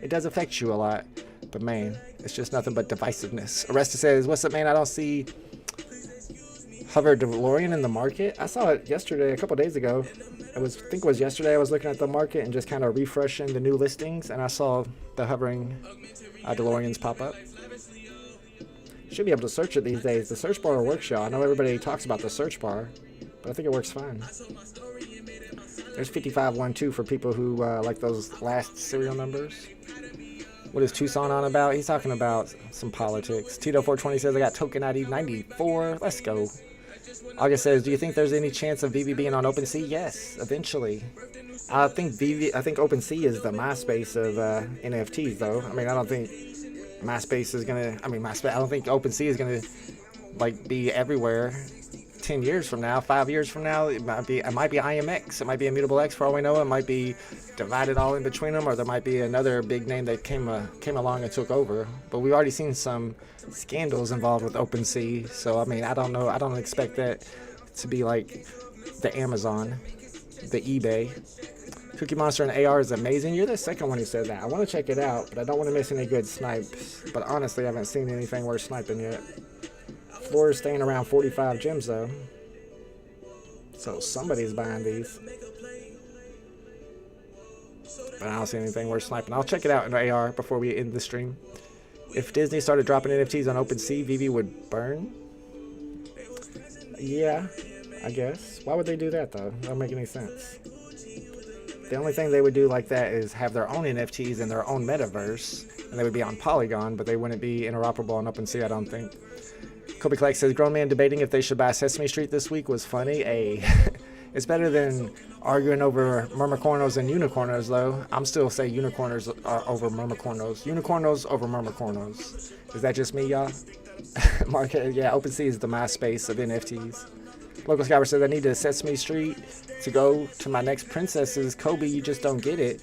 it does affect you a lot. But man, it's just nothing but divisiveness. Arrested says, what's up, man? I don't see hover DeLorean in the market. I saw it yesterday, a couple days ago. I think it was yesterday. I was looking at the market and just kind of refreshing the new listings, and I saw the hovering DeLoreans pop up. Should be able to search it these days. The search bar works, y'all. I know everybody talks about the search bar, but I think it works fine. There's 5512 for people who like those last serial numbers. What is Tucson on about? He's talking about some politics. Tito420 says, I got token ID 94. Let's go. August says, do you think there's any chance of VeVe being on OpenSea? Yes, eventually. I think OpenSea is the MySpace of NFTs, though. I mean, I don't think MySpace is gonna. I don't think OpenSea is gonna like be everywhere. 10 years from now, 5 years from now, it might be IMX. It might be Immutable X for all we know. It might be divided all in between them, or there might be another big name that came along and took over. But we've already seen some scandals involved with OpenSea, so I mean, I don't know. I don't expect that to be like the Amazon, the eBay. Cookie Monster and AR is amazing. You're the second one who said that. I want to check it out, but I don't want to miss any good snipes. But honestly, I haven't seen anything worth sniping yet. Floor is staying around 45 gems though, so somebody's buying these. But I don't see anything worth sniping. I'll check it out in AR before we end the stream. If Disney started dropping NFTs on OpenSea, VeVe would burn? Yeah, I guess. Why would they do that though? That don't make any sense. The only thing they would do like that is have their own NFTs in their own metaverse, and they would be on Polygon, but they wouldn't be interoperable on OpenSea, I don't think. Kobe Clark says, grown man debating if they should buy Sesame Street this week was funny. It's better than arguing over Murmercornos and Unicornos, though. I'm still saying Unicornos over Murmercornos. Unicornos over Murmercornos. Is that just me, y'all? Market, yeah, OpenSea is the MySpace of NFTs. Local Skyber says, I need a Sesame Street to go to my next princesses. Kobe, you just don't get it.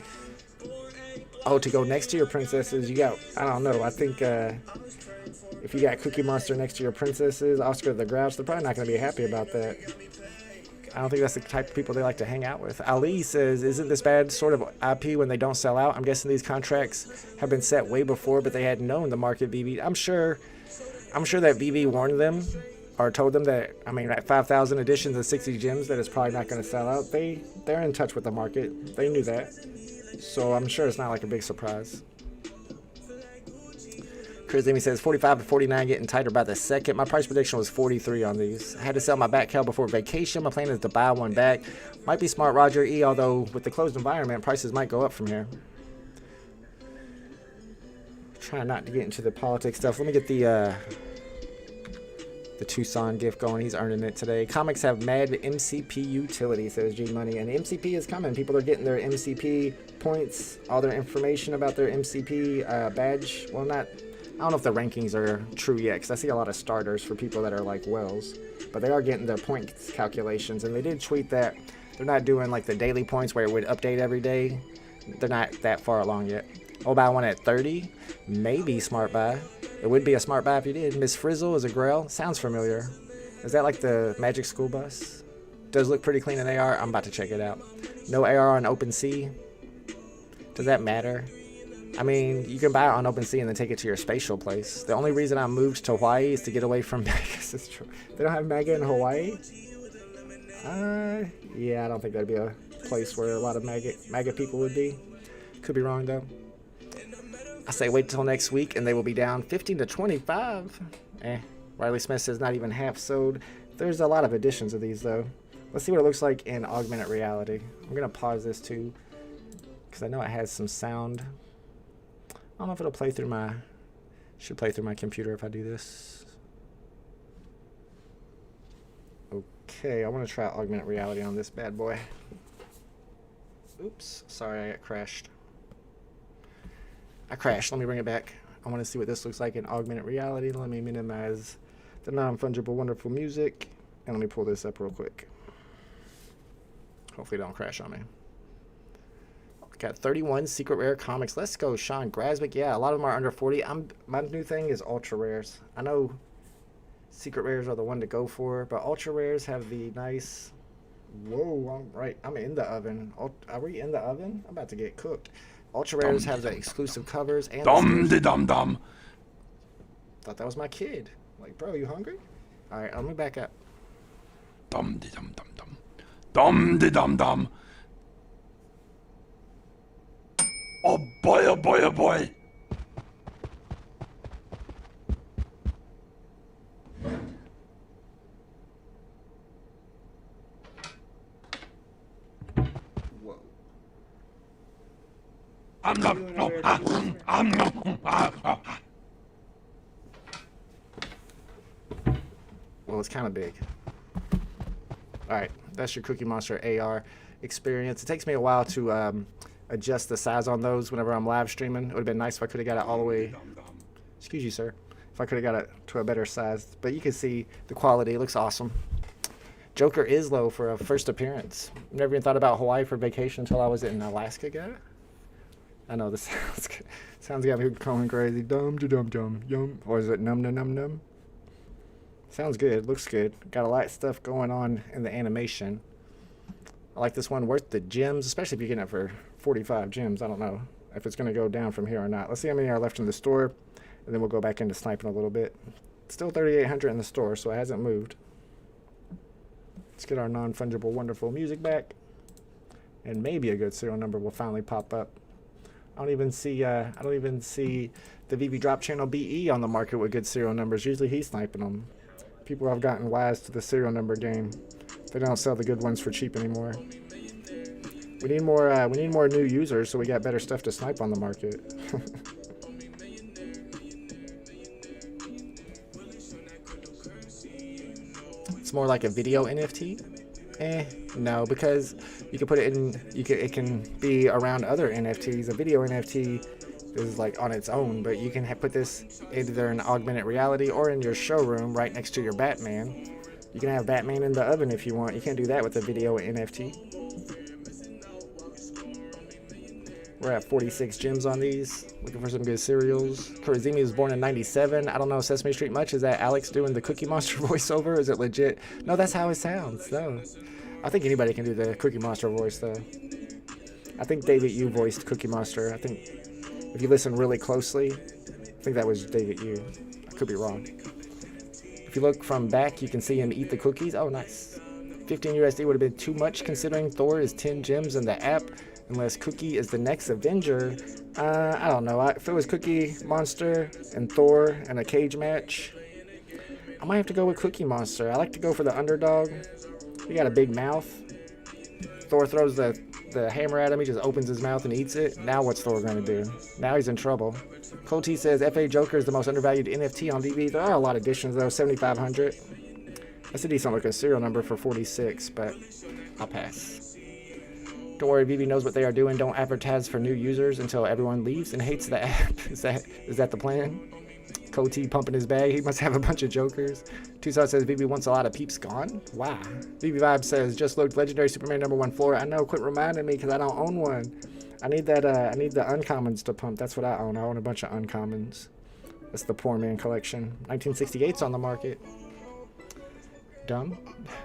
Oh, to go next to your princesses, you got, I don't know, I think, if you got Cookie Monster next to your princesses, Oscar the Grouch, they're probably not going to be happy about that. I don't think that's the type of people they like to hang out with. Ali says, isn't this bad sort of IP when they don't sell out? I'm guessing these contracts have been set way before, but they had known the market VeVe. I'm sure that VeVe warned them or told them that, I mean, at 5,000 editions and 60 gems, that it's probably not going to sell out. They're in touch with the market. They knew that. So I'm sure it's not like a big surprise. Chris Amy says 45 to 49 getting tighter by the second. My price prediction was 43 on these. I had to sell my back cow before vacation. My plan is to buy one back. Might be smart, Roger E, although with the closed environment, prices might go up from here. Trying not to get into the politics stuff. Let me get the Tucson gift going. He's earning it today. Comics have mad MCP utility, says G Money, and MCP is coming. People are getting their MCP points, all their information about their MCP badge. Well, not. I don't know if the rankings are true yet, because I see a lot of starters for people that are like Wells, but they are getting their points calculations, and they did tweet that they're not doing like the daily points where it would update every day. They're not that far along yet. I'll buy one at 30, maybe smart buy. It would be a smart buy if you did. Miss Frizzle is a Grail. Sounds familiar. Is that like the Magic School Bus? Does look pretty clean in AR. I'm about to check it out. No AR on OpenSea. Does that matter? I mean, you can buy it on OpenSea and then take it to your spatial place. The only reason I moved to Hawaii is to get away from Magas. It's true. They don't have Maga in Hawaii? Yeah, I don't think that'd be a place where a lot of MAGA people would be. Could be wrong, though. I say wait till next week and they will be down 15 to 25. Riley Smith says not even half sold. There's a lot of editions of these, though. Let's see what it looks like in augmented reality. I'm going to pause this, too, because I know it has some sound. I don't know if it'll play through my Should play through my computer if I do this. Okay, I want to try augmented reality on this bad boy. Oops, sorry, I got crashed. I crashed. Let me bring it back. I want to see what this looks like in augmented reality. Let me minimize the non-fungible wonderful music. And let me pull this up real quick. Hopefully it don't crash on me. Got 31 secret rare comics. Let's go, Sean Grasmick. Yeah, a lot of them are under 40. My new thing is ultra rares. I know secret rares are the one to go for, but ultra rares have the nice... Whoa, I'm right. I'm in the oven. Are we in the oven? I'm about to get cooked. Ultra rares have the exclusive covers and Dum-de-dum-dum. Thought that was my kid. Like, bro, you hungry? All right, let me back up. Dum-de-dum-dum-dum. Dum-de-dum-dum. Oh boy, oh boy, oh boy. Whoa. Well, it's kind of big. All right, that's your Cookie Monster AR experience. It takes me a while to adjust the size on those whenever I'm live streaming. It would have been nice if I could have got it all the way, excuse you, sir, if I could have got it to a better size. But you can see the quality. It looks awesome. Joker is low for a first appearance. Never even thought about Hawaii for vacation until I was in Alaska, guy. I know this sounds got me going crazy. Dum-de-dum-dum, yum. Or is it num-de-num-num? Sounds good. Looks good. Got a lot of stuff going on in the animation. I like this one. Worth the gems, especially if you're getting it for 45 gems. I don't know if it's going to go down from here or not. Let's see how many are left in the store, and then we'll go back into sniping a little bit. Still 3,800 in the store, so it hasn't moved. Let's get our non-fungible wonderful music back, and maybe a good serial number will finally pop up. I don't even see the VeVe Drop Channel BE on the market with good serial numbers. Usually he's sniping them. People have gotten wise to the serial number game. They don't sell the good ones for cheap anymore. We need more new users, so we got better stuff to snipe on the market. It's more like a video NFT. No, because you can put it in. It can be around other NFTs. A video NFT is like on its own, but you can put this either in augmented reality or in your showroom right next to your Batman. You can have Batman in the oven if you want. You can't do that with a video NFT. We're at 46 gems on these. Looking for some good cereals. Kurazimi was born in 97. I don't know Sesame Street much. Is that Alex doing the Cookie Monster voiceover? Is it legit? No, that's how it sounds. No. I think anybody can do the Cookie Monster voice, though. I think David Yu voiced Cookie Monster. I think if you listen really closely, I think that was David Yu. I could be wrong. If you look from back, you can see him eat the cookies. Oh, nice. 15 USD would have been too much considering Thor is 10 gems in the app. Unless Cookie is the next Avenger. I don't know. If it was Cookie Monster and Thor and a cage match, I might have to go with Cookie Monster. I like to go for the underdog. He got a big mouth. Thor throws the hammer at him. He just opens his mouth and eats it. Now what's Thor going to do? Now he's in trouble. Cole T says FA Joker is the most undervalued NFT on VeVe. There are a lot of editions though. 7,500. That's a decent looking serial number for 46, but I'll pass. Don't worry, VeVe knows what they are doing. Don't advertise for new users until everyone leaves and hates the app. Is that the plan? Coty pumping his bag. He must have a bunch of jokers. Tucson says VeVe wants a lot of peeps gone. Wow. VeVe Vibe says just looked legendary Superman #1 floor. I know. Quit reminding me because I don't own one. I need that. I need the uncommons to pump. That's what I own. I own a bunch of uncommons. That's the poor man collection. 1968's on the market. Dumb.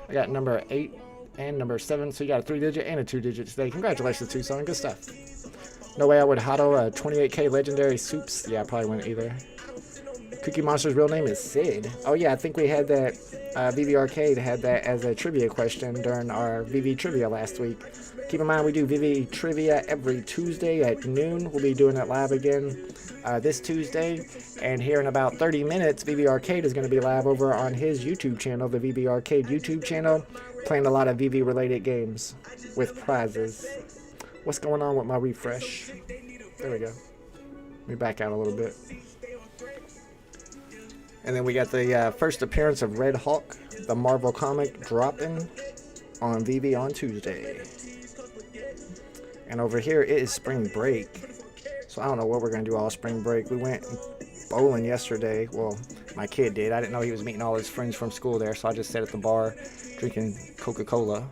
I got number 8. And number 7, so you got a 3-digit and a 2-digit today. Congratulations, Tucson. Good stuff. No way I would hodl a 28k legendary soups. Yeah, I probably wouldn't either. Cookie Monster's real name is Sid. Oh yeah, I think we had that. VeVe Arcade had that as a trivia question during our VeVe trivia last week. Keep in mind we do VeVe trivia every Tuesday at noon. We'll be doing it live again this Tuesday. And here in about 30 minutes, VeVe Arcade is going to be live over on his YouTube channel, the VeVe Arcade YouTube channel. Playing a lot of VeVe related games with prizes. What's going on with my refresh? There we go. Let me back out a little bit. And then we got the first appearance of Red Hulk, the Marvel comic, dropping on VeVe on Tuesday. And over here, it is spring break. So I don't know what we're going to do all spring break. We went bowling yesterday. Well, my kid did. I didn't know he was meeting all his friends from school there. So I just sat at the bar drinking Coca-Cola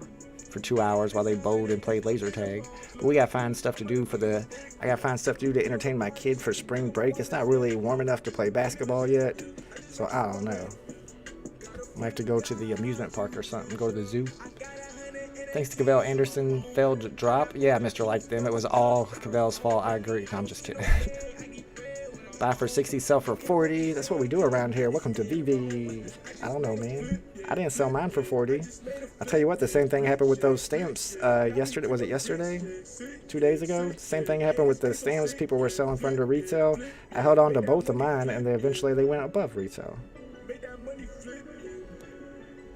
for 2 hours while they bowled and played laser tag. But we got to find stuff to do I got to find stuff to do to entertain my kid for spring break. It's not really warm enough to play basketball yet. So I don't know. Might have to go to the amusement park or something. Go to the zoo. Thanks to Cavell Anderson, failed drop. Yeah, Mr. Like Them. It was all Cavell's fault. I agree. No, I'm just kidding. Buy for 60, sell for 40. That's what we do around here. Welcome to VeVe. I don't know, man. I didn't sell mine for 40. I'll tell you what, the same thing happened with those stamps yesterday. Was it yesterday? 2 days ago? Same thing happened with the stamps. People were selling for under retail. I held on to both of mine, and then eventually they went above retail.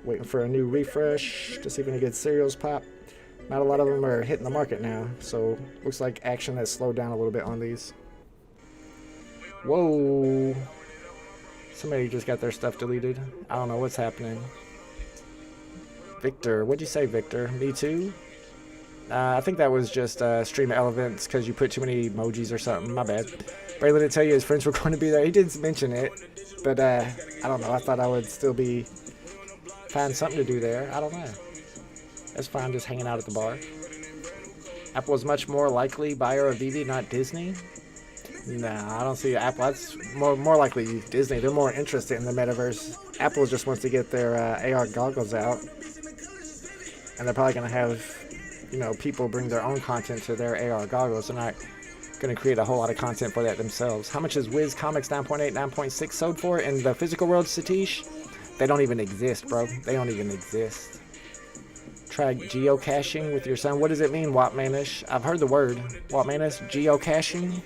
Waiting for a new refresh to see if any good cereals pop. Not a lot of them are hitting the market now, so looks like action has slowed down a little bit on these. Whoa! Somebody just got their stuff deleted. I don't know what's happening. Victor, what'd you say, Victor? Me too? I think that was just stream elements because you put too many emojis or something. My bad. Braylon didn't tell you his friends were going to be there. He didn't mention it, but I don't know. I thought I would still find something to do there. I don't know. That's fine, just hanging out at the bar. Apple is much more likely buyer of VeVe, not Disney. Nah, I don't see Apple. That's more likely Disney. They're more interested in the metaverse. Apple just wants to get their AR goggles out, and they're probably going to have, people bring their own content to their AR goggles. They're not going to create a whole lot of content for that themselves. How much is Wiz Comics 9.8, 9.6 sold for in the physical world, Satish? They don't even exist, bro. They don't even exist. Try geocaching with your son. What does it mean, Wapmanish? I've heard the word. Wapmanish, geocaching.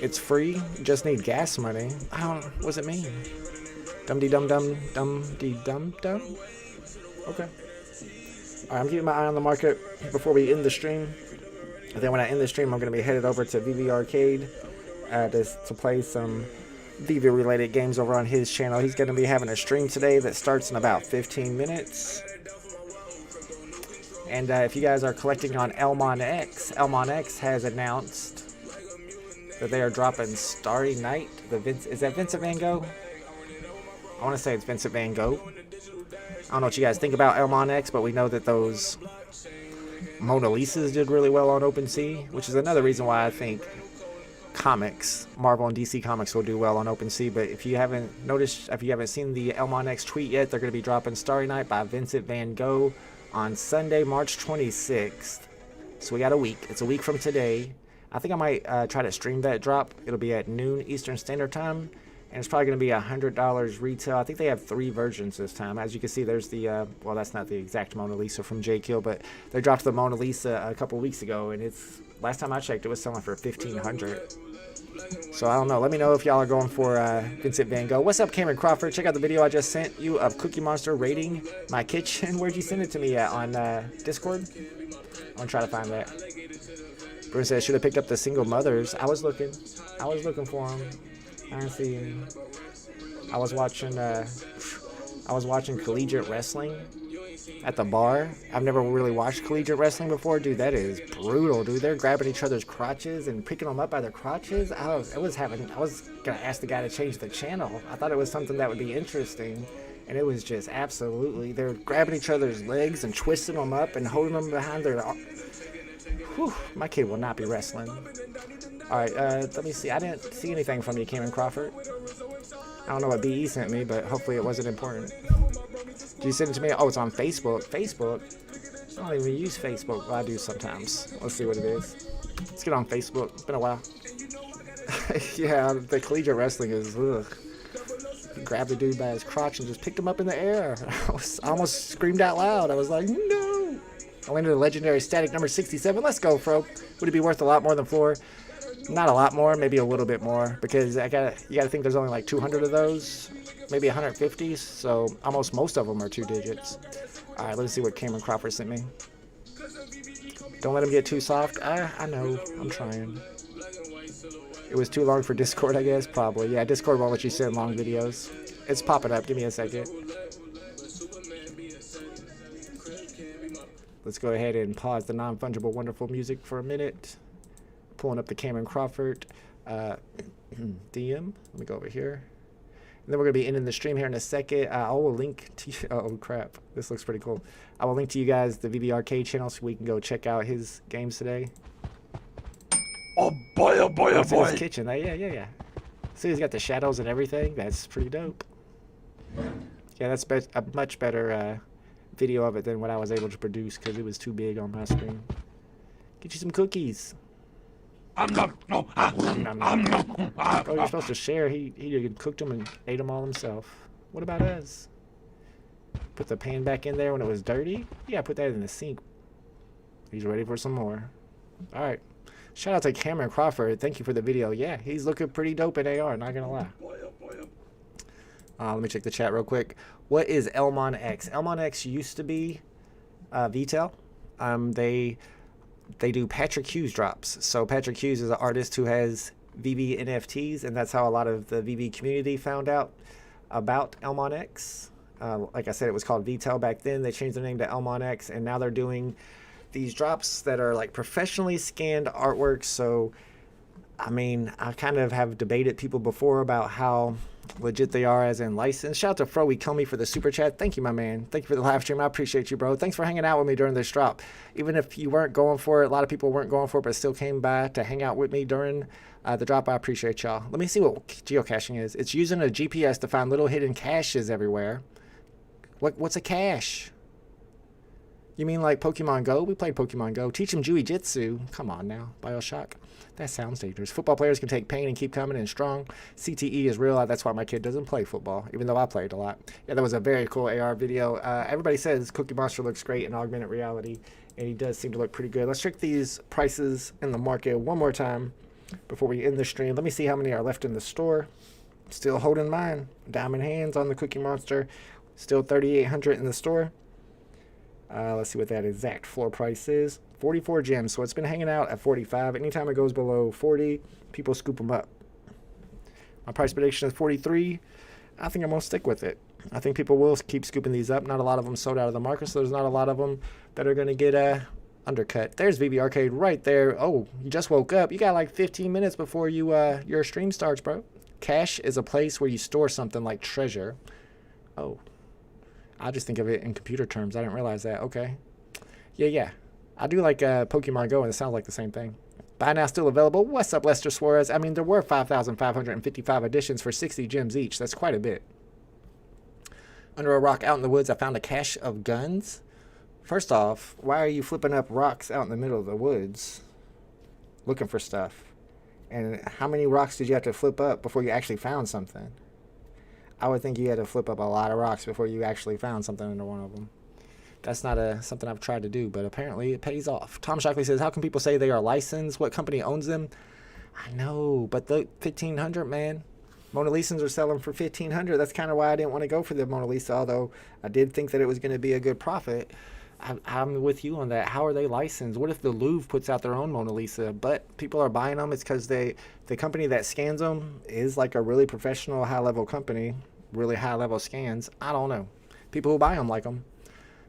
It's free. You just need gas money. I don't. What does it mean? Dum-de-dum-dum-dum-de-dum-dum? Okay. Alright, I'm keeping my eye on the market before we end the stream. And then when I end the stream, I'm going to be headed over to VeVe Arcade to play some VeVe related games over on his channel. He's going to be having a stream today that starts in about 15 minutes. And if you guys are collecting on Elmon X has announced that they are dropping Starry Night. Is that Vincent Van Gogh? I want to say it's Vincent Van Gogh. I don't know what you guys think about Elmon X, but we know that those Mona Lisas did really well on OpenSea, which is another reason why I think Marvel and DC Comics will do well on OpenSea. But if you haven't seen the Elmon X tweet yet, they're going to be dropping Starry Night by Vincent Van Gogh on Sunday, March 26th. So we got a week. It's a week from today. I think I might try to stream that drop. It'll be at noon Eastern Standard Time, and it's probably going to be $100 retail. I think they have 3 versions this time. As you can see, there's the, well, that's not the exact Mona Lisa from J. Kill, but they dropped the Mona Lisa a couple weeks ago, and last time I checked, it was selling for $1,500. So I don't know. Let me know if y'all are going for Vincent Van Gogh. What's up, Cameron Crawford? Check out the video I just sent you of Cookie Monster raiding my kitchen. Where'd you send it to me at? On Discord? I'm going to try to find that. Bruce says, should have picked up the single mothers. I was looking for them. I didn't see any. I was watching collegiate wrestling at the bar. I've never really watched collegiate wrestling before. Dude, that is brutal, dude. They're grabbing each other's crotches and picking them up by their crotches. I was gonna ask the guy to change the channel. I thought it was something that would be interesting, and it was just absolutely, they're grabbing each other's legs and twisting them up and holding them behind their. Whew, my kid will not be wrestling. Alright, let me see. I didn't see anything from you, Cameron Crawford. I don't know what BE sent me, but hopefully it wasn't important. Did you send it to me? Oh, it's on Facebook. Facebook? I don't even use Facebook. Well, I do sometimes. Let's see what it is. Let's get on Facebook. It's been a while. Yeah, the collegiate wrestling is, ugh. Grabbed the dude by his crotch and just picked him up in the air. I almost screamed out loud. I was like, no! I landed a legendary static number 67. Let's go, Fro. Would it be worth a lot more than 4? Not a lot more, maybe a little bit more, because you gotta think there's only like 200 of those, maybe 150, so almost most of them are 2 digits. All right, let's see what Cameron Crawford sent me. Don't let him get too soft. I know, I'm trying. It was too long for Discord, I guess. Probably. Yeah, Discord won't let you send long videos. It's popping up. Give me a second. Let's go ahead and pause the non-fungible wonderful music for a minute. Pulling up the Cameron Crawford DM. Let me go over here. And then we're going to be ending the stream here in a second. I will link to you. Oh, crap. This looks pretty cool. I will link to you guys the VeVe Arcade channel so we can go check out his games today. Oh boy, oh boy, oh It's in his boy. kitchen. Yeah. See, he's got the shadows and everything. That's pretty dope. Yeah, that's a much better video of it than what I was able to produce because it was too big on my screen. Get you some cookies. Oh, you're supposed to share. He cooked them and ate them all himself. What about us? Put the pan back in there when it was dirty? Yeah, put that in the sink. He's ready for some more. All right. Shout out to Cameron Crawford. Thank you for the video. Yeah, he's looking pretty dope in AR, not gonna lie. Let me check the chat real quick. What is Elmon X? Elmon X used to be VTEL. They do Patrick Hughes drops. So Patrick Hughes is an artist who has VeVe NFTs, and that's how a lot of the VeVe community found out about Elmon X. Like I said, it was called VTEL back then. They changed their name to Elmon X, and now they're doing these drops that are like professionally scanned artwork. So, I mean, I kind of have debated people before about how legit they are as in license. Shout out to Froey Comey for the super chat. Thank you, my man. Thank you for the live stream. I appreciate you, bro. Thanks for hanging out with me during this drop. Even if you weren't going for it, a lot of people weren't going for it, but still came by to hang out with me during the drop. I appreciate y'all. Let me see what geocaching is. It's using a GPS to find little hidden caches everywhere. What's a cache? You mean like Pokemon Go? We played Pokemon Go. Teach them Jiu-Jitsu. Come on now. Bioshock. That sounds dangerous. Football players can take pain and keep coming and strong. CTE is real. That's why my kid doesn't play football, even though I played a lot. Yeah, that was a very cool AR video. Everybody says Cookie Monster looks great in augmented reality, and he does seem to look pretty good. Let's check these prices in the market one more time before we end the stream. Let me see how many are left in the store. Still holding mine. Diamond hands on the Cookie Monster. Still $3,800 in the store. Let's see what that exact floor price is. 44 gems, so it's been hanging out at 45. Anytime it goes below 40, people scoop them up. My price prediction is 43. I think I'm going to stick with it. I think people will keep scooping these up. Not a lot of them sold out of the market, so there's not a lot of them that are going to get undercut. There's VeVe Arcade right there. Oh, you just woke up. You got like 15 minutes before your stream starts, bro. Cache is a place where you store something like treasure. Oh. I just think of it in computer terms. I didn't realize that. Okay. Yeah. I do like Pokemon Go, and it sounds like the same thing. Buy now, still available. What's up, Lester Suarez? I mean, there were 5,555 editions for 60 gems each. That's quite a bit. Under a rock out in the woods, I found a cache of guns. First off, why are you flipping up rocks out in the middle of the woods looking for stuff? And how many rocks did you have to flip up before you actually found something? I would think you had to flip up a lot of rocks before you actually found something under one of them. That's not something I've tried to do, but apparently it pays off. Tom Shockley says, how can people say they are licensed? What company owns them? I know, but the $1,500, man. Mona Lisas are selling for $1,500. That's kind of why I didn't want to go for the Mona Lisa, although I did think that it was going to be a good profit. I'm with you on that. How are they licensed? What if the Louvre puts out their own Mona Lisa, but people are buying them? It's because the company that scans them is like a really professional, high-level company, really high-level scans. I don't know. People who buy them like them.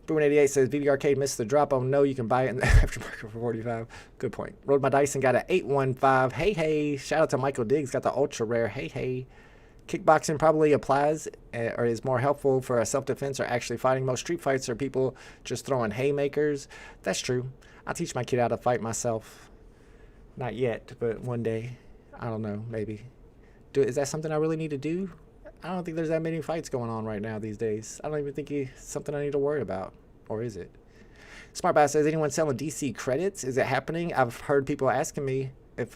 Boone88 says, VeVe Arcade missed the drop. Oh, no, you can buy it in the aftermarket for 45. Good point. Rolled my dice and got an 815. Hey. Shout out to Michael Diggs. Got the ultra rare. Hey. Kickboxing probably applies or is more helpful for a self-defense or actually fighting. Most street fights are people just throwing haymakers. That's true. I teach my kid how to fight myself. Not yet, but one day. I don't know, maybe. Is that something I really need to do? I don't think there's that many fights going on right now these days. I don't even think it's something I need to worry about. Or is it? Smart Bass says, anyone selling DC credits? Is it happening? I've heard people asking me if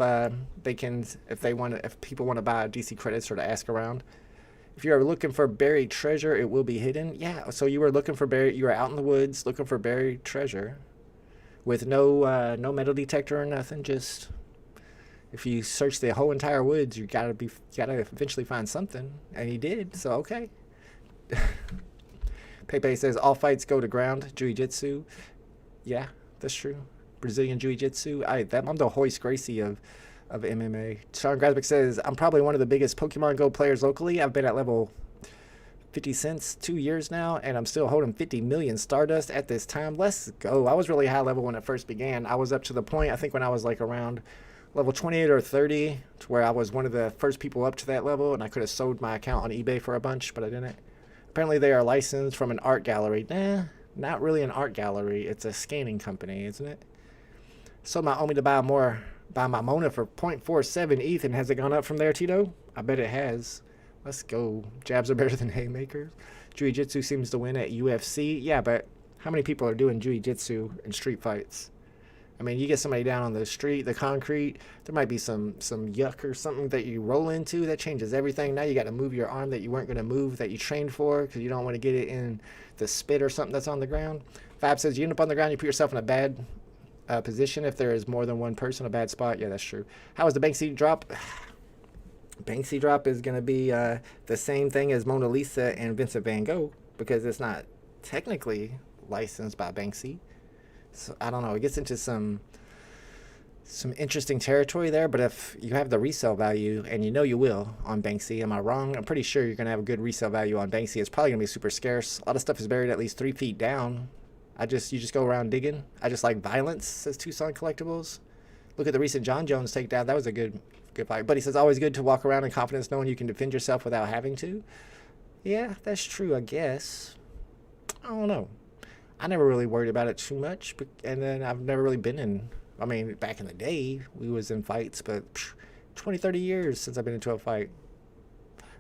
people want to buy DC credits or to ask around. If you are looking for buried treasure, it will be hidden. Yeah, so you were out in the woods looking for buried treasure with no metal detector or nothing. Just if you search the whole entire woods, you gotta eventually find something, and he did. So okay. Pepe says all fights go to ground. Jiu-Jitsu. Yeah, that's true. Brazilian Jiu-Jitsu. I'm the Hoist Gracie of of MMA. Sean Grasbick says, I'm probably one of the biggest Pokemon Go players locally. I've been at level 50 cents 2 years now, and I'm still holding 50 million Stardust at this time. Let's go. I was really high level when it first began. I was up to the point, I think, when I was like around level 28 or 30, to where I was one of the first people up to that level, and I could have sold my account on eBay for a bunch, but I didn't. Apparently they are licensed from an art gallery. Nah, not really an art gallery. It's a scanning company, isn't it? Sold my Omi to buy my Mona for 0.47 ETH, and has it gone up from there, Tito? I bet it has. Let's go. Jabs are better than haymakers. Jiu-Jitsu seems to win at UFC. Yeah, but how many people are doing Jiu-Jitsu in street fights? I mean, you get somebody down on the street, the concrete, there might be some yuck or something that you roll into that changes everything. Now you got to move your arm that you weren't going to move, that you trained for, because you don't want to get it in the spit or something that's on the ground. Fab says, you end up on the ground, you put yourself in a bad position if there is more than one person, a bad spot. Yeah, that's true. How was the Banksy drop? Banksy drop is going to be the same thing as Mona Lisa and Vincent van Gogh, because it's not technically licensed by Banksy. So I don't know. It gets into some interesting territory there, but if you have the resale value, and you know you will on Banksy, am I wrong? I'm pretty sure you're going to have a good resale value on Banksy. It's probably going to be super scarce. A lot of stuff is buried at least 3 feet down. You just go around digging. I just like violence, says Tucson Collectibles. Look at the recent John Jones takedown. That was a good fight. But he says, always good to walk around in confidence knowing you can defend yourself without having to. Yeah, that's true, I guess. I don't know. I never really worried about it too much. And then I've never really been in, I mean, back in the day, we was in fights, but 20, 30 years since I've been into a fight.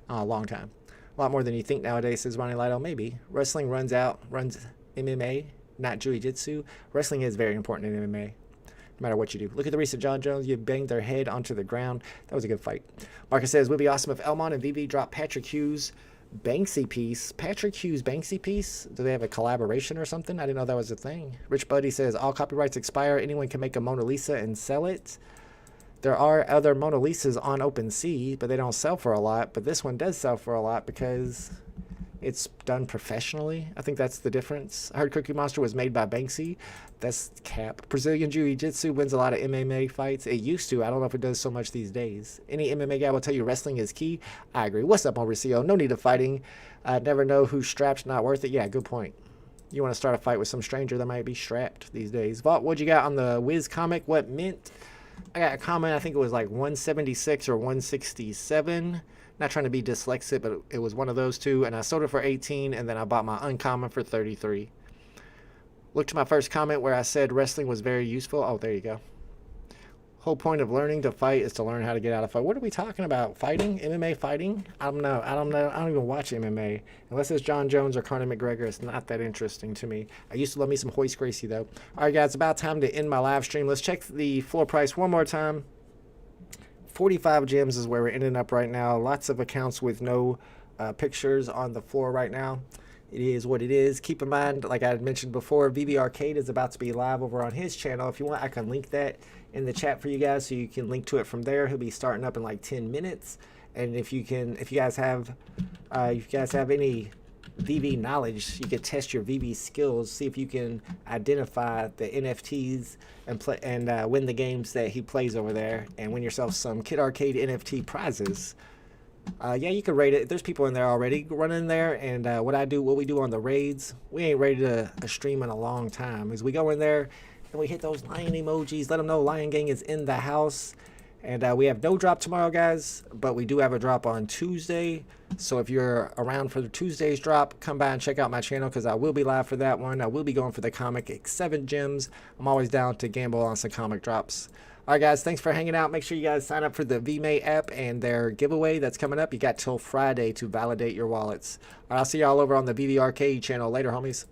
A long time. A lot more than you think nowadays, says Ronnie Lido. Maybe. Wrestling runs MMA, not Jiu-Jitsu. Wrestling is very important in MMA. No matter what you do. Look at the recent John Jones. You banged their head onto the ground. That was a good fight. Marcus says, would be awesome if Elmon and VeVe drop Patrick Hughes' Banksy piece. Patrick Hughes' Banksy piece? Do they have a collaboration or something? I didn't know that was a thing. Rich Buddy says, all copyrights expire. Anyone can make a Mona Lisa and sell it. There are other Mona Lisas on OpenSea, but they don't sell for a lot. But this one does sell for a lot because it's done professionally. I think that's the difference. I heard Cookie Monster was made by Banksy. That's cap. Brazilian Jiu-Jitsu wins a lot of MMA fights. It used to. I don't know if it does so much these days. Any MMA guy will tell you wrestling is key. I agree. What's up, Mauricio? No need of fighting. Never know who's strapped, not worth it. Yeah, good point. You want to start a fight with some stranger that might be strapped these days. Vault, what'd you got on the Wiz comic? What mint? I got a comment. I think it was like 176 or 167. Not trying to be dyslexic, but it was one of those two, and I sold it for 18, and then I bought my uncommon for 33. Look to my first comment where I said wrestling was very useful. Oh, there you go. Whole point of learning to fight is to learn how to get out of fight. What are we talking about? Fighting? MMA fighting? I don't know. I don't even watch MMA. Unless it's John Jones or Conor McGregor, it's not that interesting to me. I used to love me some Hoist Gracie, though. All right, guys, it's about time to end my live stream. Let's check the floor price one more time. 45 gems is where we're ending up right now. Lots of accounts with no pictures on the floor right now. It is what it is. Keep in mind, like I had mentioned before, VeVe Arcade is about to be live over on his channel. If you want, I can link that in the chat for you guys, so you can link to it from there. He'll be starting up in like 10 minutes. And if you guys have any VeVe knowledge, you can test your VeVe skills, see if you can identify the NFTs and win the games that he plays over there, and win yourself some Kid Arcade NFT prizes. Yeah, you can rate it. There's people in there already running there, and what we do on the raids, we ain't rated a stream in a long time, is we go in there and we hit those lion emojis, let them know Lion Gang is in the house. And we have no drop tomorrow, guys, but we do have a drop on Tuesday. So if you're around for the Tuesday's drop, come by and check out my channel, because I will be live for that one. I will be going for the comic 7 gems. I'm always down to gamble on some comic drops. All right, guys, thanks for hanging out. Make sure you guys sign up for the VeVe app and their giveaway that's coming up. You got till Friday to validate your wallets. All right, I'll see y'all over on the VeVe Arcade channel. Later, homies.